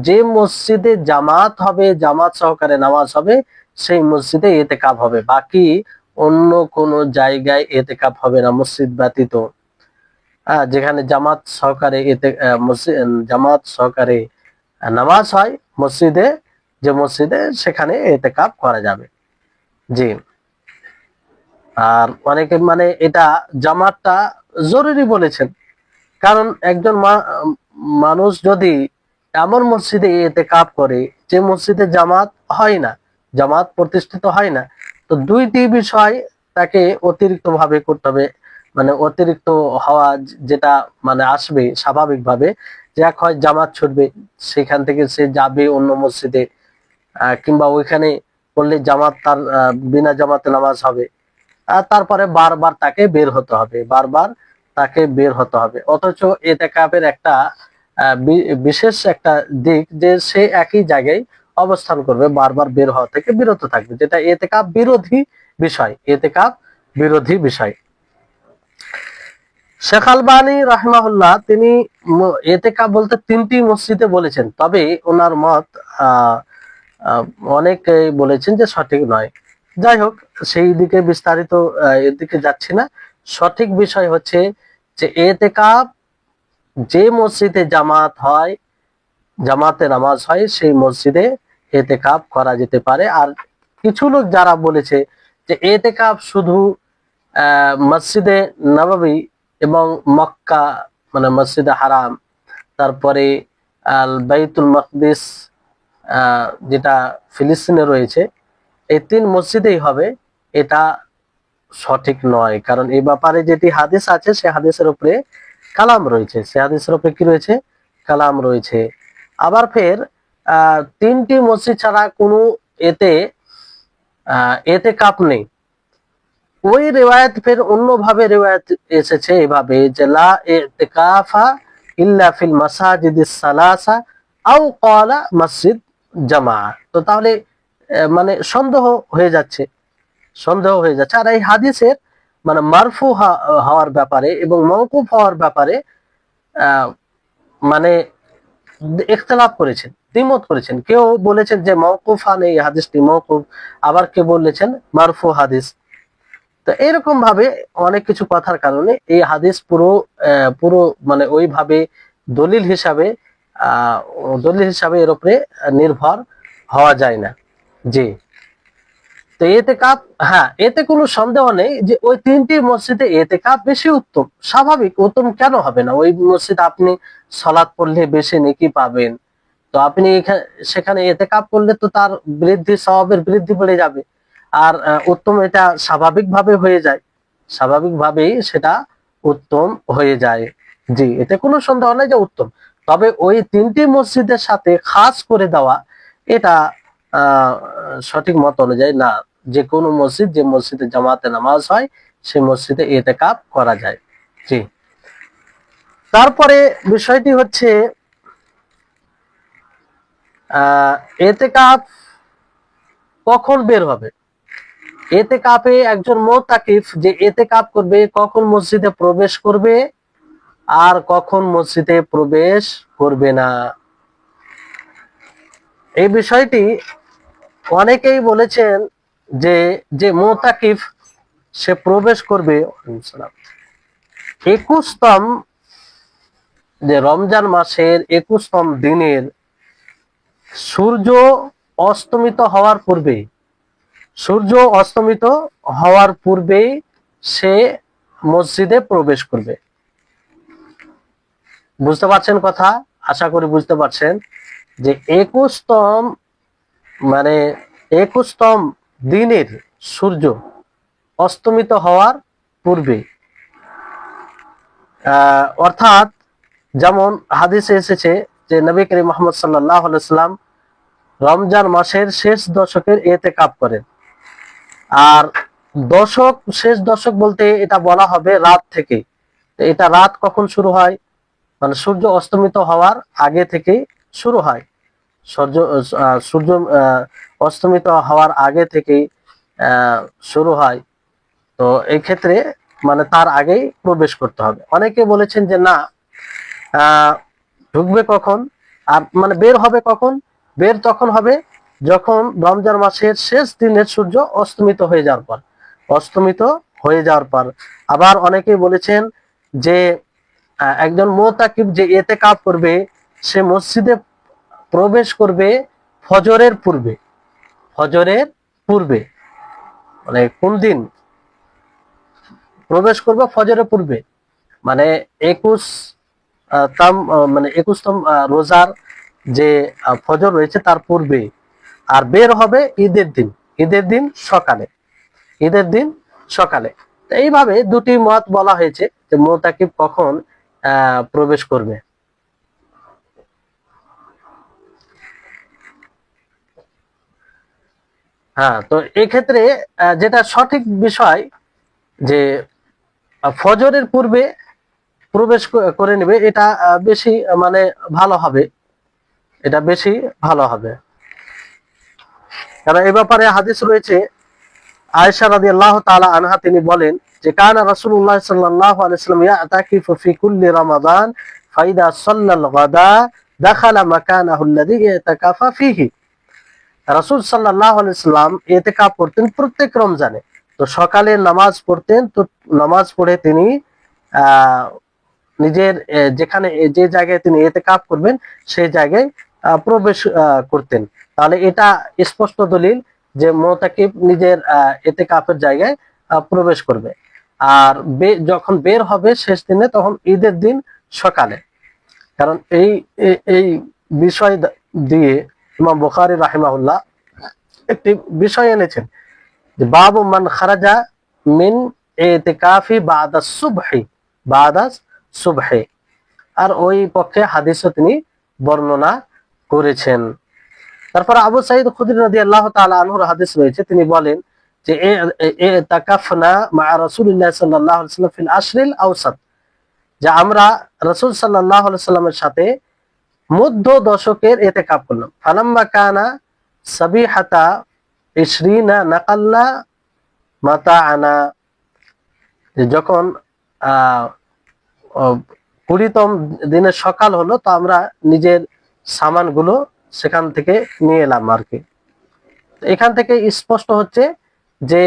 Speaker 1: যে মসজিদে জামাত হবে, জামাত সহকারে নামাজ হবে, সেই মসজিদে ইতিকাফ হবে, বাকি অন্য কোন জায়গায় ইতিকাফ হবে না মসজিদ ব্যতীত। যেখানে জামাত সহকারে জামাত সহকারে নামাজ হয় মসজিদে, যে মসজিদে, সেখানে ইতিকাফ করা যাবে। জি। আর অনেকে মানে এটা জামাতটা জরুরি বলেছেন, কারণ একজন মানুষ যদি এমন মসজিদে ইতিকাফ করে যে মসজিদে জামাত হয় না, জামাত প্রতিষ্ঠিত হয় না, তো দুইটি বিষয় তাকে অতিরিক্ত ভাবে করতে হবে। মানে অতিরিক্ত হওয়া যেটা মানে আসবে স্বাভাবিকভাবে, যে এক হয় জামাত ছুটবে, সেখান থেকে সে যাবে অন্য মসজিদে, কিংবা ওইখানে করলে জামাত তার বিনা জামাতে নামাজ হবে, আর তারপরে বারবার তাকে বের হতে হবে, বারবার তাকে বের হতে হবে। অথচ ইতিকাফের একটা বিশেষ একটা দিক যে সে একই জায়গায় অবস্থান করবে, বারবার বের হওয়া থেকে বিরত থাকবে, যেটা ইতিকাফ বিরোধী বিষয়, ইতিকাফ বিরোধী বিষয়। শেখ আলবানী রাহিমাহুল্লাহ তিনি ইতিকাফ বলতে 3টি মসজিদে বলেছেন, তবে ওনার মত অনেকেই বলেছেন যে সঠিক নয়। যাই হোক, সেই দিকে বিস্তারিত এদিকে যাচ্ছি না। সঠিক বিষয় হচ্ছে যে ইতিকাফ যে মসজিদে জামাত হয়, জামাতে নামাজ হয়, সেই মসজিদে ইতিকাফ করা যেতে পারে। আর কিছু লোক যারা বলেছে যে ইতিকাফ শুধু মসজিদে নববী এবং মক্কা মানে মসজিদে হারাম, তারপরে আল বাইতুল মাকদিস যেটা ফিলিস্তিনে রয়েছে, এই 3 মসজিদেই হবে, এটা সঠিক নয়। কারণ এই ব্যাপারে যেটি হাদিস আছে সে হাদিসের উপরে কালাম রয়েছে, সে হাদিসের উপরে কি রয়েছে, কালাম রয়েছে। আবার ফের 3টি মসজিদ ছাড়া কোনো এতে ইতিকাফ নেই। ওই রিওয়ায়াত ফের অন্যভাবে রিওয়ায়াত এসেছে এভাবে যে লা ইতিকাফা ইল্লা ফিল মাসাজিদিস সালাসা আও ক্বালা মসজিদ জামা। তো তাহলে মানে সন্দেহ হয়ে যাচ্ছে, সন্দেহ হয়ে যাচ্ছে। আর এই হাদিসের মানে মারফু হওয়ার ব্যাপারে এবং মওকুফ হওয়ার ব্যাপারে মানে ইখতিলাফ করেছেন, দ্বিমত করেছেন। কেউ বলেছেন যে মওকুফান এই হাদিসটি মওকুফ, আবার কেউ বলেছেন মারফু হাদিস। তো এরকম ভাবে অনেক কিছু কথার কারণে এই হাদিস পুরো মানে ওইভাবে দলিল হিসাবে এর উপরে নির্ভর হওয়া যায় না। জি। তো ইতিকাফ, হ্যাঁ, এতে কোনো সন্দেহ নেই যে ওই 3টি মসজিদে ইতিকাফ বেশি উত্তম। স্বাভাবিক, উত্তম কেন হবে না? ওই মসজিদে আপনি সালাত পড়লে বেশি নেকি পাবেন, তো আপনি সেখানে ইতিকাফ করলে তো তার বৃদ্ধি, সওয়াবের বৃদ্ধি বেড়ে যাবে। আর উত্তম, এটা স্বাভাবিকভাবে হয়ে যায়, স্বাভাবিকভাবেই সেটা উত্তম হয়ে যায়। জি, এতে কোনো সন্দেহ নেই যে উত্তম। তবে ওই 3টি মসজিদের সাথে খাস করে দেওয়া, এটা সঠিক মত অনুযায়ী না, যে কোনো মসজিদ, যে মসজিদে জামাতে নামাজ হয় সেই মসজিদে ইতিকাফ করা যায়। জি। তারপরে বিষয়টি হচ্ছে ইতিকাফ কখন বের হবে। ইতিকাফে একজন মুতাকিফ যে ইতিকাফ করবে কখন মসজিদে প্রবেশ করবে আর কখন মসজিদে প্রবেশ করবে না, এই বিষয়টি অনেকেই বলেছেন যে যে মুতাকিফ সে প্রবেশ করবে 21তম, যে রমজান মাসের 21তম দিনের সূর্য অস্তমিত হওয়ার পূর্বে, সূর্য অস্তমিত হওয়ার পূর্বেই সে মসজিদে প্রবেশ করবে। বুঝতে পারছেন কথা? আশা করি বুঝতে পারছেন যে 21তম মানে 21তম দিনের সূর্য অস্তমিত হওয়ার পূর্বে, অর্থাৎ যেমন হাদিসে এসেছে যে নবী করিম মুহাম্মদ সাল্লাল্লাহু আলাইহি ওয়াসাল্লাম রমজান মাসের শেষ দশকের ইতিকাফ করেন। আর দশক, শেষ দশক বলতে এটা বলা হবে রাত থেকে। এটা রাত কখন শুরু হয়, মানে সূর্য অস্তমিত হওয়ার আগে থেকে শুরু হয়। সূর্য অস্তমিত হওয়ার আগে থেকেই শুরু হয়। তো এই ক্ষেত্রে মানে তার আগেই প্রবেশ করতে হবে। অনেকে বলেছেন যে না, ঢুকবে কখন আর মানে বের হবে কখন, বের তখন হবে যখন রমজান মাসের শেষ দিনের সূর্য অস্তমিত হয়ে যাওয়ার পর, অস্তমিত হয়ে যাওয়ার পর। আবার অনেকে বলেছেন যে একজন মুতাকিব যে ইতিকাফ করবে সে মসজিদে প্রবেশ করবে ফজরের পূর্বে, ফজরের পূর্বে, মানে কোন দিন প্রবেশ করবে ফজরের পূর্বে, মানে 21তম রোজার যে ফজর রয়েছে তার পূর্বে। আর বের হবে ঈদের দিন, ঈদের দিন সকালে, ঈদের দিন সকালে। এইভাবে দুটি মত বলা হয়েছে যে মুতাকিব কখন প্রবেশ করবে। হ্যাঁ, তো এক্ষেত্রে যেটা সঠিক বিষয় যে ফজরের পূর্বে প্রবেশ করে নেবে, এটা বেশি মানে ভালো হবে, এটা বেশি ভালো হবে। কারণ এই ব্যাপারে হাদিস রয়েছে, আয়েশা রাদিয়াল্লাহু তাআলা আনহা তিনি বলেন যে কানা রাসূলুল্লাহ সাল্লাল্লাহু আলাইহি ওয়াসাল্লাম ইয়াতাকিফু ফি কুল্লি রমাদান ফাইদা সাল্লাল গাদা দাখালা মাকানাহু আল্লাযী ইয়াতাকাফা ফিহি। রাসূল সাল্লাল্লাহু আলাইহি ওয়াসাল্লাম ইতিকাফ করতেন প্রত্যেক রমজানে। তো সকালে নামাজ পড়তেন, তো নামাজ পড়ে তিনি নিজের যেখানে যে জায়গায় তিনি ইতিকাফ করবেন সেই জায়গায় প্রবেশ করতেন। তাহলে এটা স্পষ্ট দলিল যে মুতাকিব নিজের ইতিকাফের জায়গায় প্রবেশ করবে। আর যখন বের হবে শেষ দিনে তখন ঈদের দিন সকালে। কারণ এই বিষয় দিয়ে ইমাম বুখারী রাহিমাহুল্লাহ একটি বিষয় এনেছেন যে বাবু মান খারাজা মিন ইতিকাফি বাদা সুবহি, বাদা সুবহি। আর ওই পক্ষে হাদিসও তিনি বর্ণনা করেছেন। তারপর আবু সাঈদ খুদরি রাদিয়াল্লাহু তাআলা আনহুর হাদিস রয়েছে, তিনি বলেন যে ইতাকাফনা মা রাসূলুল্লাহ সাল্লাল্লাহু আলাইহি ওয়াসাল্লাম ফিল আশরিল আওসাত, যে আমরা রাসূল সাল্লাল্লাহু আলাইহি ওয়াসাল্লামের সাথে মধ্য দশকের ইতিকাফ করলাম। ফালাম্মা কানা সাবিহাতা 20 নাকাল্লা মাতাআনা, যখন 20তম দিনের সকাল হলো তো আমরা নিজের সামানগুলো সেখান থেকে নিয়ে এলাম আর কি। এখান থেকে স্পষ্ট হচ্ছে যে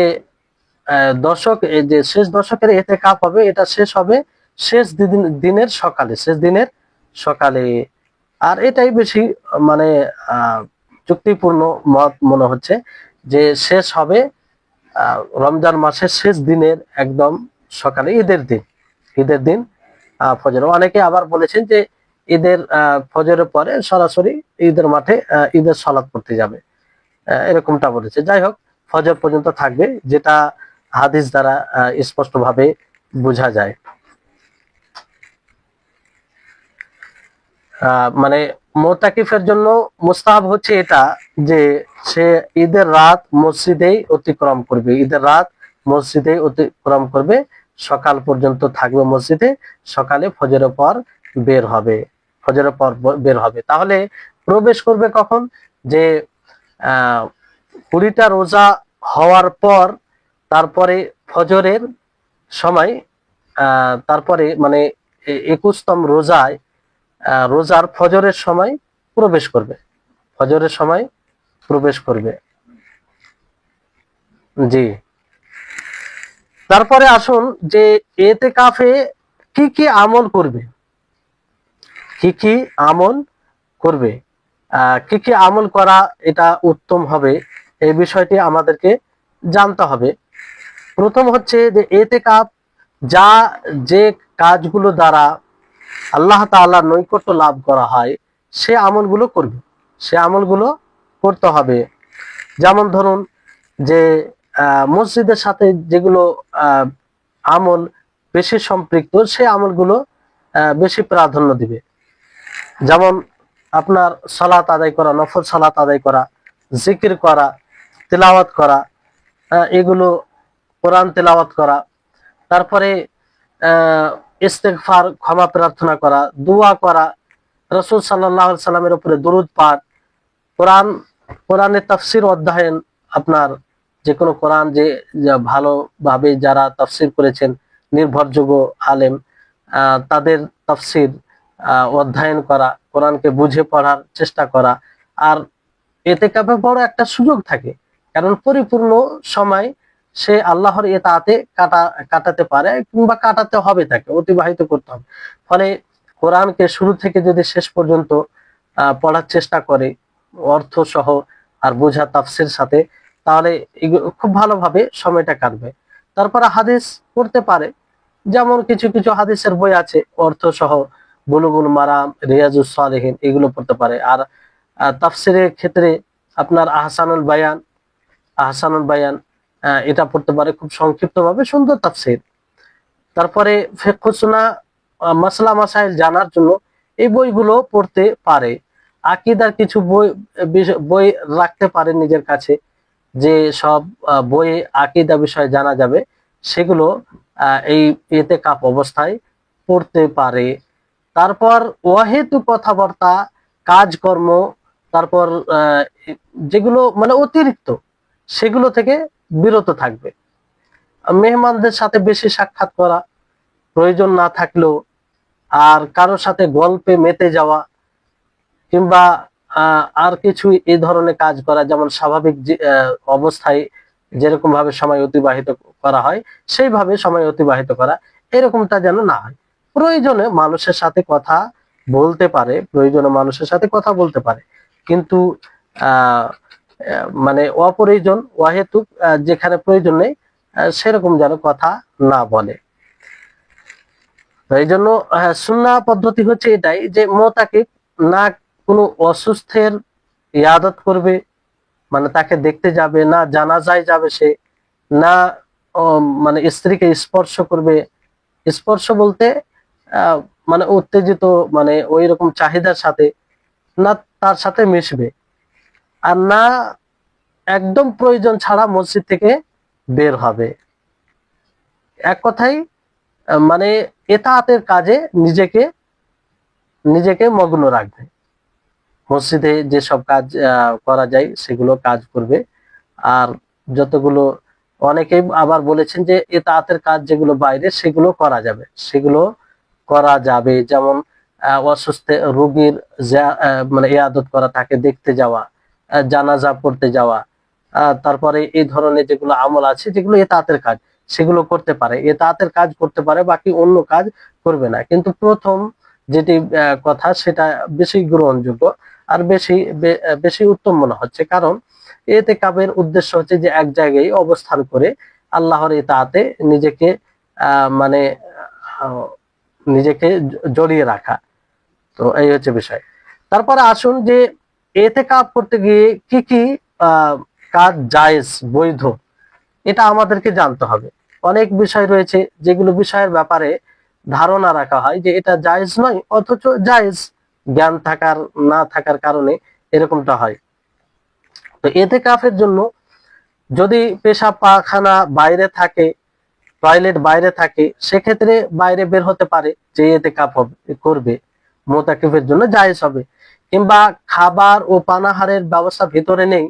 Speaker 1: দশক, যে শেষ দশকের ইতিকাফ হবে এটা শেষ হবে শেষ দিনের সকালে, শেষ দিনের সকালে। আর এটাই বেশি মানে যুক্তিপূর্ণ মত মনে হচ্ছে যে শেষ হবে রমজান মাসের শেষ দিনের একদম সকালে, ঈদের দিন, ঈদের দিন ফজর। অনেকে আবার বলেছেন যে ঈদের ফজরের পরে সরাসরি ঈদের মাঠে ঈদের সালাত পড়তে যাবে, এরকমটা বলেছে। যাই হোক, ফজর পর্যন্ত থাকবে, যেটা হাদিস দ্বারা স্পষ্টভাবে বোঝা যায়। মানে মুতাকিফের জন্য মুস্তাহাব হচ্ছে এটা যে সে ঈদের রাত মসজিদেই অতিক্রম করবে, ঈদের রাত মসজিদে অতিক্রম করবে, সকাল পর্যন্ত থাকবে মসজিদে, সকালে ফজরের পর বের হবে, ফজরের পর বের হবে। তাহলে প্রবেশ করবে কখন? যে 20টা রোজা হওয়ার পর, তারপরে ফজরের সময়, তারপরে মানে 21তম রোজায়, রোজার ফজরের সময় প্রবেশ করবে, ফজরের সময় প্রবেশ করবে। জি। তারপরে আসুন যে এতেকাফে কি কি আমল করবে, কি কি আমল করবে, কি কি আমল করা এটা উত্তম হবে, এই বিষয়টি আমাদেরকে জানতে হবে। প্রথম হচ্ছে যে এতেকাফ, যা যে কাজগুলো দ্বারা আল্লাহ তাআলার নৈকট্য লাভ করা হয় সে আমলগুলো করবে, সে আমলগুলো করতে হবে। যেমন ধরুন যে মসজিদের সাথে যেগুলো আমল বেশি সম্পৃক্ত, সে আমলগুলো বেশি প্রাধান্য দিবে। যেমন আপনার সালাত আদায় করা, নফল সালাত আদায় করা, জিকির করা, তেলাওয়াত করা, এগুলো, কোরআন তেলাওয়াত করা, তারপরে ইস্তেগফার, ক্ষমা প্রার্থনা করা, দোয়া করা, রাসূল সাল্লাল্লাহু আলাইহি সাল্লামের উপরে দরুদ পাঠ, কোরআনের তাফসীর অধ্যয়ন, আপনার যে কোনো কোরআন যে ভালোভাবে যারা তাফসীর করেছেন, নির্ভরযোগ্য আলেম, তাদের তাফসীর অধ্যয়ন করা, কোরআনকে বুঝে পড়ার চেষ্টা করা। আর ইতিকাফে বড় একটা সুযোগ থাকে, কারণ পরিপূর্ণ সময় সে আল্লাহর ইতাআতে কাটাতে পারে, কিংবা কাটাতে হবে, তাকে অতিবাহিত করতে হবে। ফলে কোরআনকে শুরু থেকে যদি শেষ পর্যন্ত পড়ার চেষ্টা করে অর্থ সহ আর বোঝা তাফসীর সাথে, তাহলে খুব ভালোভাবে সময়টা কাটবে। তারপরে হাদিস পড়তে পারে, যেমন কিছু কিছু হাদিসের বই আছে অর্থ সহ, বুলুগুল মারাম, রিয়াজুস সালিহিন, এগুলো পড়তে পারে। আর তাফসীরের ক্ষেত্রে আপনার আহসানুল বায়ান, আহসানুল বায়ান এটা পড়তে পারে, খুব সংক্ষিপ্তভাবে সুন্দর তাফসীর। তারপরে ফিকহুস সুন্নাহ, মাসলা মাসাইল জানার জন্য এই বইগুলো পড়তে পারে। আকীদার কিছু বই বই রাখতে পারে নিজের কাছে, যে সব বইয়ে আকীদা বিষয়ে জানা যাবে, সেগুলো এই ইতিকাফ অবস্থায় পড়তে পারে। তারপর ওয়াহিদু কথাবার্তা, কাজকর্ম, তারপর যেগুলো মানে অতিরিক্ত, সেগুলো থেকে বিরত থাকবে। মেহমানদের সাথে বেশি সাক্ষাৎ করা প্রয়োজন না থাকলেও, আর কারোর সাথে গল্পে মেতে যাওয়া, কিংবা আর কিছু এই ধরনের কাজ করা, যেমন স্বাভাবিক অবস্থায় যেরকম ভাবে সময় অতিবাহিত করা হয় সেইভাবে সময় অতিবাহিত করা, এরকমটা যেন না হয়। প্রয়োজনে মানুষের সাথে কথা বলতে পারে, প্রয়োজনে মানুষের সাথে কথা বলতে পারে, কিন্তু মানে অপ্রয়োজন, অহেতুক যেখানে প্রয়োজন নেই সেরকম যেন কথা না বলে। এই জন্য সুন্নাহ পদ্ধতি হচ্ছে এটাই, যে মুতাকিফ না কোনো অসুস্থের ইয়াদত করবে, মানে তাকে দেখতে যাবে না, জানাজায় যাবে সে, না মানে স্ত্রীকে স্পর্শ করবে, স্পর্শ বলতে মানে উত্তেজিত, মানে ওই রকম চাহিদার সাথে, না তার সাথে মিশবে, আর না একদম প্রয়োজন ছাড়া মসজিদ থেকে বের হবে। এক কথাই মানে ইতাআতের কাজে নিজেকে নিজেকে মগ্ন রাখবে, মসজিদে যেসব কাজ করা যায় সেগুলো কাজ করবে। আর যতগুলো, অনেকেই আবার বলেছেন যে ইতাআতের কাজ যেগুলো বাইরে সেগুলো করা যাবে, সেগুলো করা যাবে। যেমন অসুস্থ রোগীর মানে ইয়াদত করা, তাকে দেখতে যাওয়া, জানাজা পড়তে যাওয়া, তারপরে এই ধরনের যেগুলো আমল আছে যেগুলো ইতাআতের কাজ, সেগুলো করতে পারে, ইতাআতের কাজ করতে পারে, বাকি অন্য কাজ করবে না। কিন্তু প্রথম যেটি কথা সেটা বেশি গ্রহণযোগ্য আর বেশি বেশি উত্তম মনে হচ্ছে, কারণ ইতিকাফের উদ্দেশ্য হচ্ছে যে এক জায়গায় অবস্থান করে আল্লাহর ইতাআতে নিজেকে মানে নিজেকে জড়িয়ে রাখা। তো এই হচ্ছে বিষয়। তারপরে আসুন যে ইতিকাফ করতে গিয়ে কি কি কাজ জায়েজ, বৈধ, এটা আমাদেরকে জানতে হবে। অনেক বিষয় রয়েছে যেগুলো বিষয়ের ব্যাপারে ধারণা রাখা হয় যে এটা জায়েজ নয়, অথচ জায়েজ, জ্ঞান থাকার না থাকার কারণে এরকমটা হয়। তো এতেকাফের জন্য যদি পেশাব পায়খানা বাইরে থাকে, টয়লেট বাইরে থাকে, সেক্ষেত্রে বাইরে বের হতে পারে, যে এতেকাফ করবে মুতাকিফের জন্য জায়েজ হবে। কিংবা খাবার ও পানাহারের ব্যবস্থা ভিতরে নেই,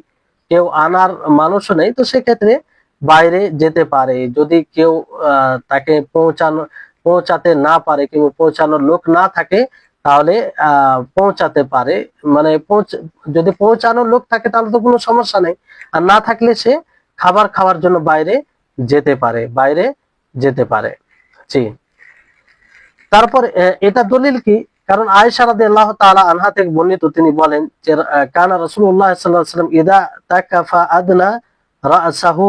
Speaker 1: কেউ আনার মানুষও নেই, তো সেক্ষেত্রে বাইরে যেতে পারে। যদি কেউ তাকে পৌঁছাতে না পারে কিংবা পৌঁছানোর লোক না থাকে, তাহলে পৌঁছাতে পারে। মানে যদি পৌঁছানোর লোক থাকে তাহলে তো কোনো সমস্যা নেই, আর না থাকলে সে খাবার খাওয়ার জন্য বাইরে যেতে পারে, বাইরে যেতে পারে। জি। তারপর এটা দলিল কি? কারণ আয়েশা রাদিয়াল্লাহু তাআলা আনহা থেকে বর্ণিত, তিনি বলেন যে কানা রাসূলুল্লাহ সাল্লাল্লাহু আলাইহি ওয়াসাল্লাম ইদা তাকাফা আদনা রাসাহু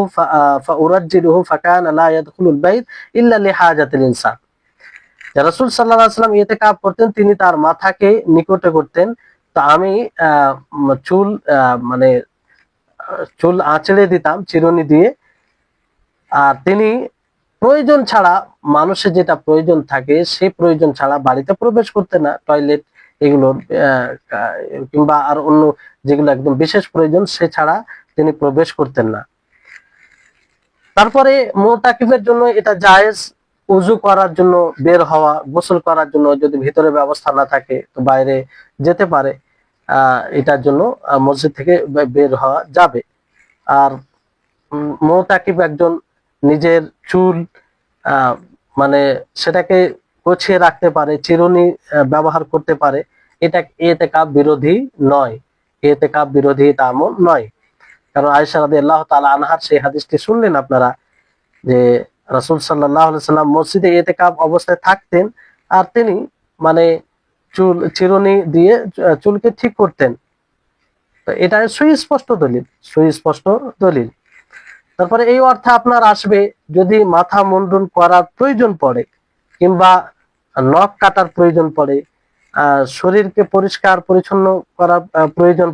Speaker 1: ফাউরাজ্জিলুহু ফাকানা লা ইয়াদখুলুল বাইত ইল্লা লিহাজাতিল ইনসান। যে রাসূল সাল্লাল্লাহু আলাইহি ওয়াসাল্লাম ইতিকাফ করতেন, তিনি তার মাথাকে নিকটে করতেন, তো আমি চুল মানে চুল আঁচড়ে দিতাম চিরুনি দিয়ে। আর তিনি প্রয়োজন ছাড়া, মানুষের যেটা প্রয়োজন থাকে সেই প্রয়োজন ছাড়া বাড়িতে প্রবেশ করতে না, টয়লেট এগুলো কিংবা আর অন্য যেগুলো একদম বিশেষ প্রয়োজন সে ছাড়া তিনি প্রবেশ করতেন না। তারপরে মুতাকিফের জন্য এটা জায়েজ, উযু করার জন্য বের হওয়া, গোসল করার জন্য যদি ভিতরে ব্যবস্থা না থাকে তো বাইরে যেতে পারে, এটার জন্য মসজিদ থেকে বের হওয়া যাবে। আর মুতাকিফ একজন নিজের চুল মানে সেটাকে গুছিয়ে রাখতে পারে, চিরুনি ব্যবহার করতে পারে, এটা ইতিকাফ বিরোধী নয়, ইতিকাফ বিরোধী এটা এমন নয়। কারণ আয়েশা রাদিয়াল্লাহু তাআলা আনহার সেই হাদিসটি শুনলেন আপনারা, যে রাসূল সাল্লাল্লাহু আলাইহি সাল্লাম মসজিদে ইতিকাফ অবস্থায় থাকতেন, আর তিনি মানে চিরুনি দিয়ে চুলকে ঠিক করতেন। তো এটা সুস্পষ্ট দলিল, সুস্পষ্ট দলিল। তারপরে এই অর্থে আপনার আসবে, যদি মাথা মুন্ডন করার প্রয়োজন পড়ে কিংবা নখ কাটার প্রয়োজন পড়ে, শরীরকে পরিষ্কার পরিচ্ছন্ন করার প্রয়োজন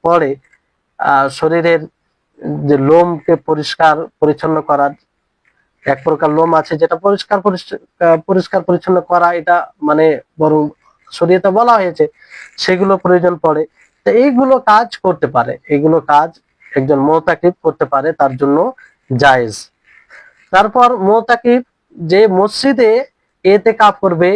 Speaker 1: পড়ে, শরীরের যে লোমকে পরিষ্কার পরিচ্ছন্ন করার এক প্রকার লোম আছে যেটা পরিষ্কার পরিচ্ছন্ন করা, এটা মানে বরং শরীয়তে বলা হয়েছে, সেগুলো প্রয়োজন পড়ে। তো এইগুলো কাজ করতে পারে, এগুলো কাজ একজন মুতাকিফ করতে পারে, তার জন্য জায়েজ। তারপর মুতাকিফ যে মসজিদে ইতিকাফ করবে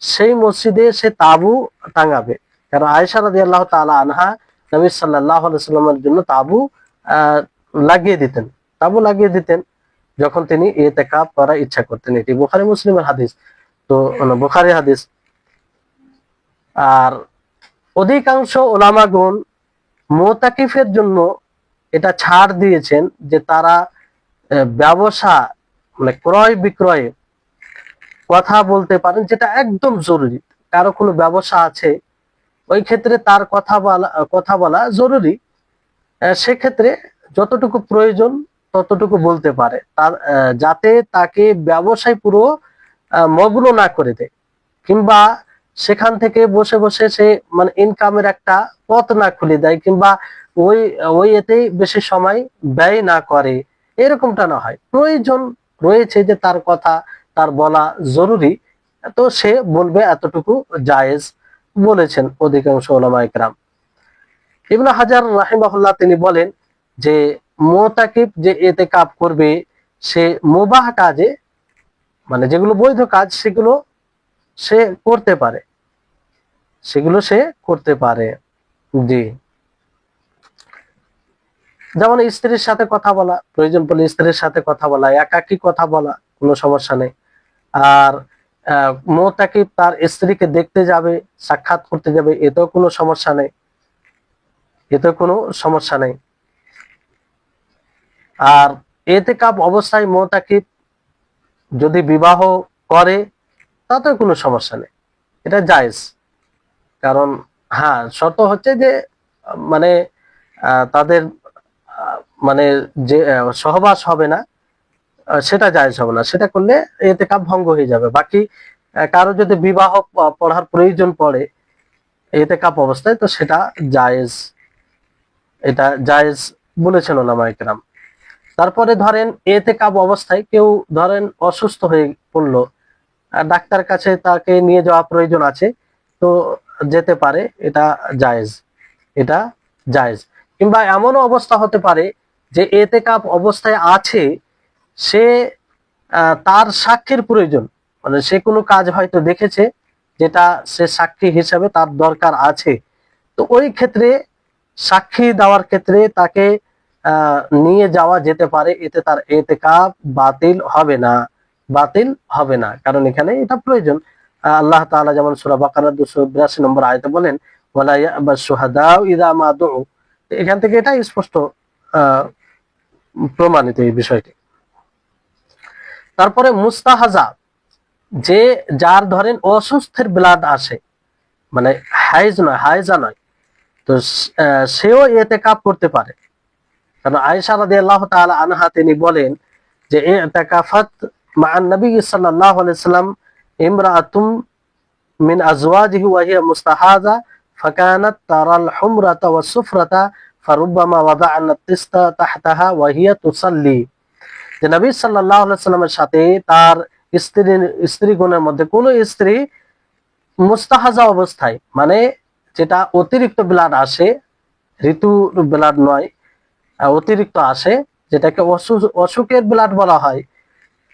Speaker 1: সেই মসজিদে সে তাবু টাঙাবে। কারণ আয়েশা রাদিয়াল্লাহু তাআলা আনহা নবী সাল্লাল্লাহু আলাইহি ওয়াসাল্লামের জন্য তাবু লাগিয়ে দিতেন, তাবু লাগিয়ে দিতেন যখন তিনি ইতিকাফ করার ইচ্ছা করতেন। এটি বুখারী মুসলিমের হাদিস, তো বুখারী হাদিস। আর অধিকাংশ উলামাগণ মুতাকিফের জন্য এটা ছাড় দিয়েছেন যে তারা ব্যবসা মানে ক্রয় বিক্রয়ে কথা বলতে পারেন, যেটা একদম জরুরি। কারো কোনো ব্যবসা আছে, ওই ক্ষেত্রে তার কথা বলা জরুরি, সেক্ষেত্রে যতটুকু প্রয়োজন ততটুকু বলতে পারে, তার যাতে তাকে ব্যবসায় পুরো মগ্ন না করে দেয়, কিংবা সেখান থেকে বসে বসে সে মানে ইনকামের একটা পথ না খুলে দেয়, কিংবা ওই এতেই বেশি সময় ব্যয় না করে, এরকমটা না হয়। প্রয়োজন রয়েছে যে তার কথা তার বলা জরুরি, তো সে বলবে, এতটুকু জায়েজ বলেছেন অধিকাংশ উলামায়ে কেরাম। ইবনে হাজার রাহিমাহুল্লাহ তিনি বলেন যে মুতাকিফ যে ইতিকাফ করবে সে মুবাহ কাজে, মানে যেগুলো বৈধ কাজ সেগুলো সে করতে পারে, সেগুলো সে করতে পারে। জি। যেমন স্ত্রীর সাথে কথা বলা, প্রয়োজন পড়লে স্ত্রীর সাথে কথা বলা, একাকী কথা বলা, কোনো সমস্যা নেই। আর মুতাকিফ তার স্ত্রীকে দেখতে যাবে, সাক্ষাৎ করতে যাবে, এতেও কোনো সমস্যা নেই, এতেও কোনো সমস্যা নেই। আর ইতিকাফ অবস্থায় মুতাকিফ যদি বিবাহ করে তাতেও কোনো সমস্যা নেই, এটা জায়েজ। কারণ হ্যাঁ, শর্ত হচ্ছে যে মানে তাদের মানে যে সহবাস হবে না, সেটা জায়েজ হবে না, সেটা করলে ইতিকাফ ভঙ্গ হয়ে যাবে। বাকি কারো যদি বিবাহ পড়ার প্রয়োজন পড়ে ইতিকাফ অবস্থায়, তো সেটা জায়েজ, এটা জায়েজ বলেছেন উলামায়ে কেরাম। তারপরে ধরেন ইতিকাফ অবস্থায় কেউ ধরেন অসুস্থ হয়ে পড়লো, ডাক্তার কাছে তাকে নিয়ে যাওয়া প্রয়োজন আছে, তো যেতে পারে, এটা জায়েজ, এটা জায়েজ। কিংবা এমনও অবস্থা হতে পারে যে এতেকাফ অবস্থায় আছে, সে তার সাক্ষীর প্রয়োজন, মানে সে কোনো কাজ হয়তো দেখেছে যেটা সে সাক্ষী হিসেবে তার দরকার আছে, তো ওই ক্ষেত্রে সাক্ষী দেওয়ার ক্ষেত্রে তাকে নিয়ে যাওয়া যেতে পারে, এতে তার এতেকাফ বাতিল হবে না, বাতিল হবে না, কারণ এখানে এটা প্রয়োজন। আল্লাহ তাআলা যেমন সূরা বাকারা 282 নম্বর আয়াতে বলেন, ওয়ালা ইয়াবাস শুহাদাউ ইযা মা দুউ, এখান থেকে এটা স্পষ্ট আহ, প্রমাণিত এই বিষয়টি। তারপরে মুস্তাহাজা, যে যার ধরেন অসুস্থের ব্লাড আসে, মানে হাইজ নয়, হাইজা নয়, তো সেও ইতিকাফ করতে পারে। কারণ আয়েশা রাদিয়াল্লাহু তাআলা আনহা তিনি বলেন যে ইতিকাফাত মা'আন নবী সাল্লাল্লাহু আলাইহি সাল্লাম ইমরাআতুম মিন আজওয়াজিহি ওয়া হিয়া মুস্তাহাজা ফাকানাত তারাল হুমরাতা ওয়াস সুফরাতা ফারুব্বামা ওয়াদা'না তিস্তা তাহতাহা ওয়া হিয়া তুসাল্লি, যে নবী সাল্লাল্লাহু আলাইহি সাল্লামের সাথে তার স্ত্রীগণের মধ্যে কোন স্ত্রী মুস্তাহাজা অবস্থায়, মানে যেটা অতিরিক্ত ব্লাড আসে, ঋতুর ব্লাড নয়, অতিরিক্ত আসে, যেটাকে অসুখের ব্লাড বলা হয়,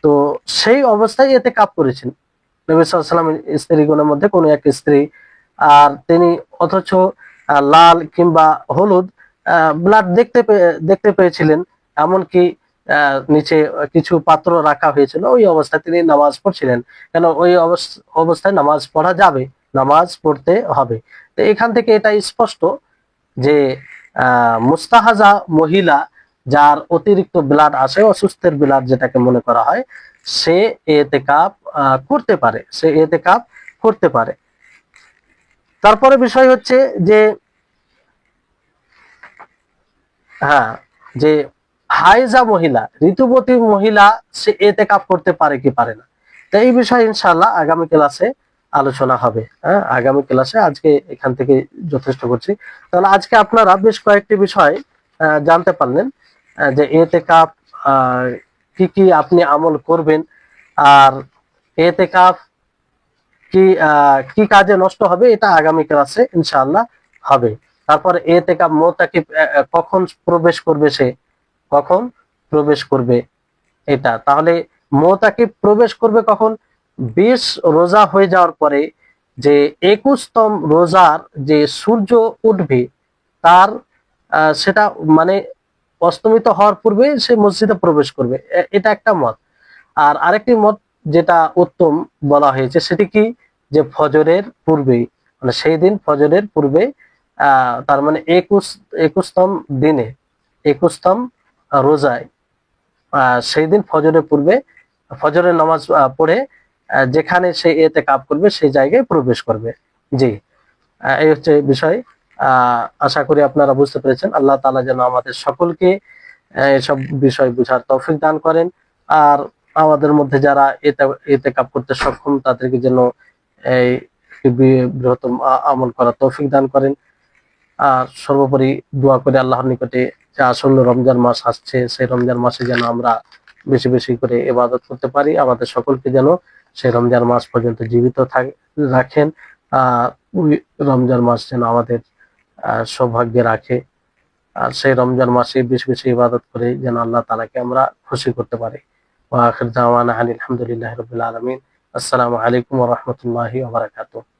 Speaker 1: তো সেই অবস্থায় ইতিকাফ করেছেন নবী সাল্লাল্লাহু আলাইহি ওয়াসাল্লামের স্ত্রীগণের মধ্যে কোন এক স্ত্রী, আর তিনি অথচ লাল কিংবা হলুদ ব্লাড দেখতে পেয়েছিলেন, এমনকি নিচে কিছু পাত্র রাখা হয়েছিল, ওই অবস্থায় তিনি নামাজ পড়ছিলেন, কেন ওই অবস্থায় নামাজ পড়া যাবে, নামাজ পড়তে হবে। তো এখান থেকে এটা স্পষ্ট যে মুস্তাহাজা মহিলা, যার অতিরিক্ত ব্লাড আসে, অসুস্থের ব্লাড যেটাকে মনে করা হয়, সে ইতিকাফ করতে পারে, সে ইতিকাফ করতে পারে। তারপরে বিষয় হচ্ছে যে হ্যাঁ, যে হাইজা মহিলা, ঋতুবতী মহিলা, সে ইতিকাফ করতে পারে কি পারে না, তো এই বিষয়ে ইনশাআল্লাহ আগামী ক্লাসে আলোচনা হবে। হ্যাঁ, আগামী ক্লাসে, আজকে এখান থেকে যথেষ্ট করছি। তাহলে আজকে আপনারা বেশ কয়েকটি বিষয় জানতে পারলেন, যে ইতিকাফ কি কি আপনি আমল করবেন, আর ইতিকাফ কি কি কাজে নষ্ট হবে, এটা আগামী ক্লাসে ইনশাআল্লাহ হবে। তারপর ইতিকাফ মুতাকিব কখন প্রবেশ করবে, সে কখন প্রবেশ করবে, এটা তাহলে মুতাকিব প্রবেশ করবে কখন, 20 রোজা হয়ে যাওয়ার পরে, যে 21তম রোজার যে সূর্য উঠবে তার সেটা মানে অস্তমিত হওয়ার পূর্বে সে মসজিদে প্রবেশ করবে, এটা একটা মত। আর আরেকটি মত যেটা উত্তম বলা হয়েছে, সেটি কি, যে ফজরের পূর্বে, মানে সেই দিন ফজরের পূর্বে, তার মানে 21তম দিনে, 21তম রোজায়, সেই দিন ফজরের পূর্বে ফজরের নামাজ পড়ে যেখানে সে ইতিকাফ করবে সেই জায়গায় প্রবেশ করবে। জি, এই হচ্ছে বিষয়। আশা করি আপনারা বুঝতে পেরেছেন। আল্লাহ তাআলা যেন আমাদের সকলকে এসব বিষয় বুঝার তৌফিক দান করেন, আর আমাদের মধ্যে যারা ইতিকাফ করতে সক্ষম তাদেরকে যেন এই বৃহত্তম আমল করার তৌফিক দান করেন। আর সর্বোপরি দোয়া করে আল্লাহর নিকটে, যে আসন্ন রমজান মাস আসছে, সেই রমজান মাসে যেন আমরা বেশি বেশি করে ইবাদত করতে পারি, আমাদের সকলকে যেন সেই রমজান মাস পর্যন্ত জীবিত রাখেন, ওই রমজান মাস যেন আমাদের সৌভাগ্যে রাখে, আর সেই রমজান মাসে বেশি বেশি ইবাদত করে যেন আল্লাহ তাআলাকে আমরা খুশি করতে পারি। ওয়া আখির দাওয়ানা আলহামদুলিল্লাহি রাব্বিল আলামিন। আসসালামু আলাইকুম ওয়া রাহমাতুল্লাহি ওয়া বারাকাতুহু।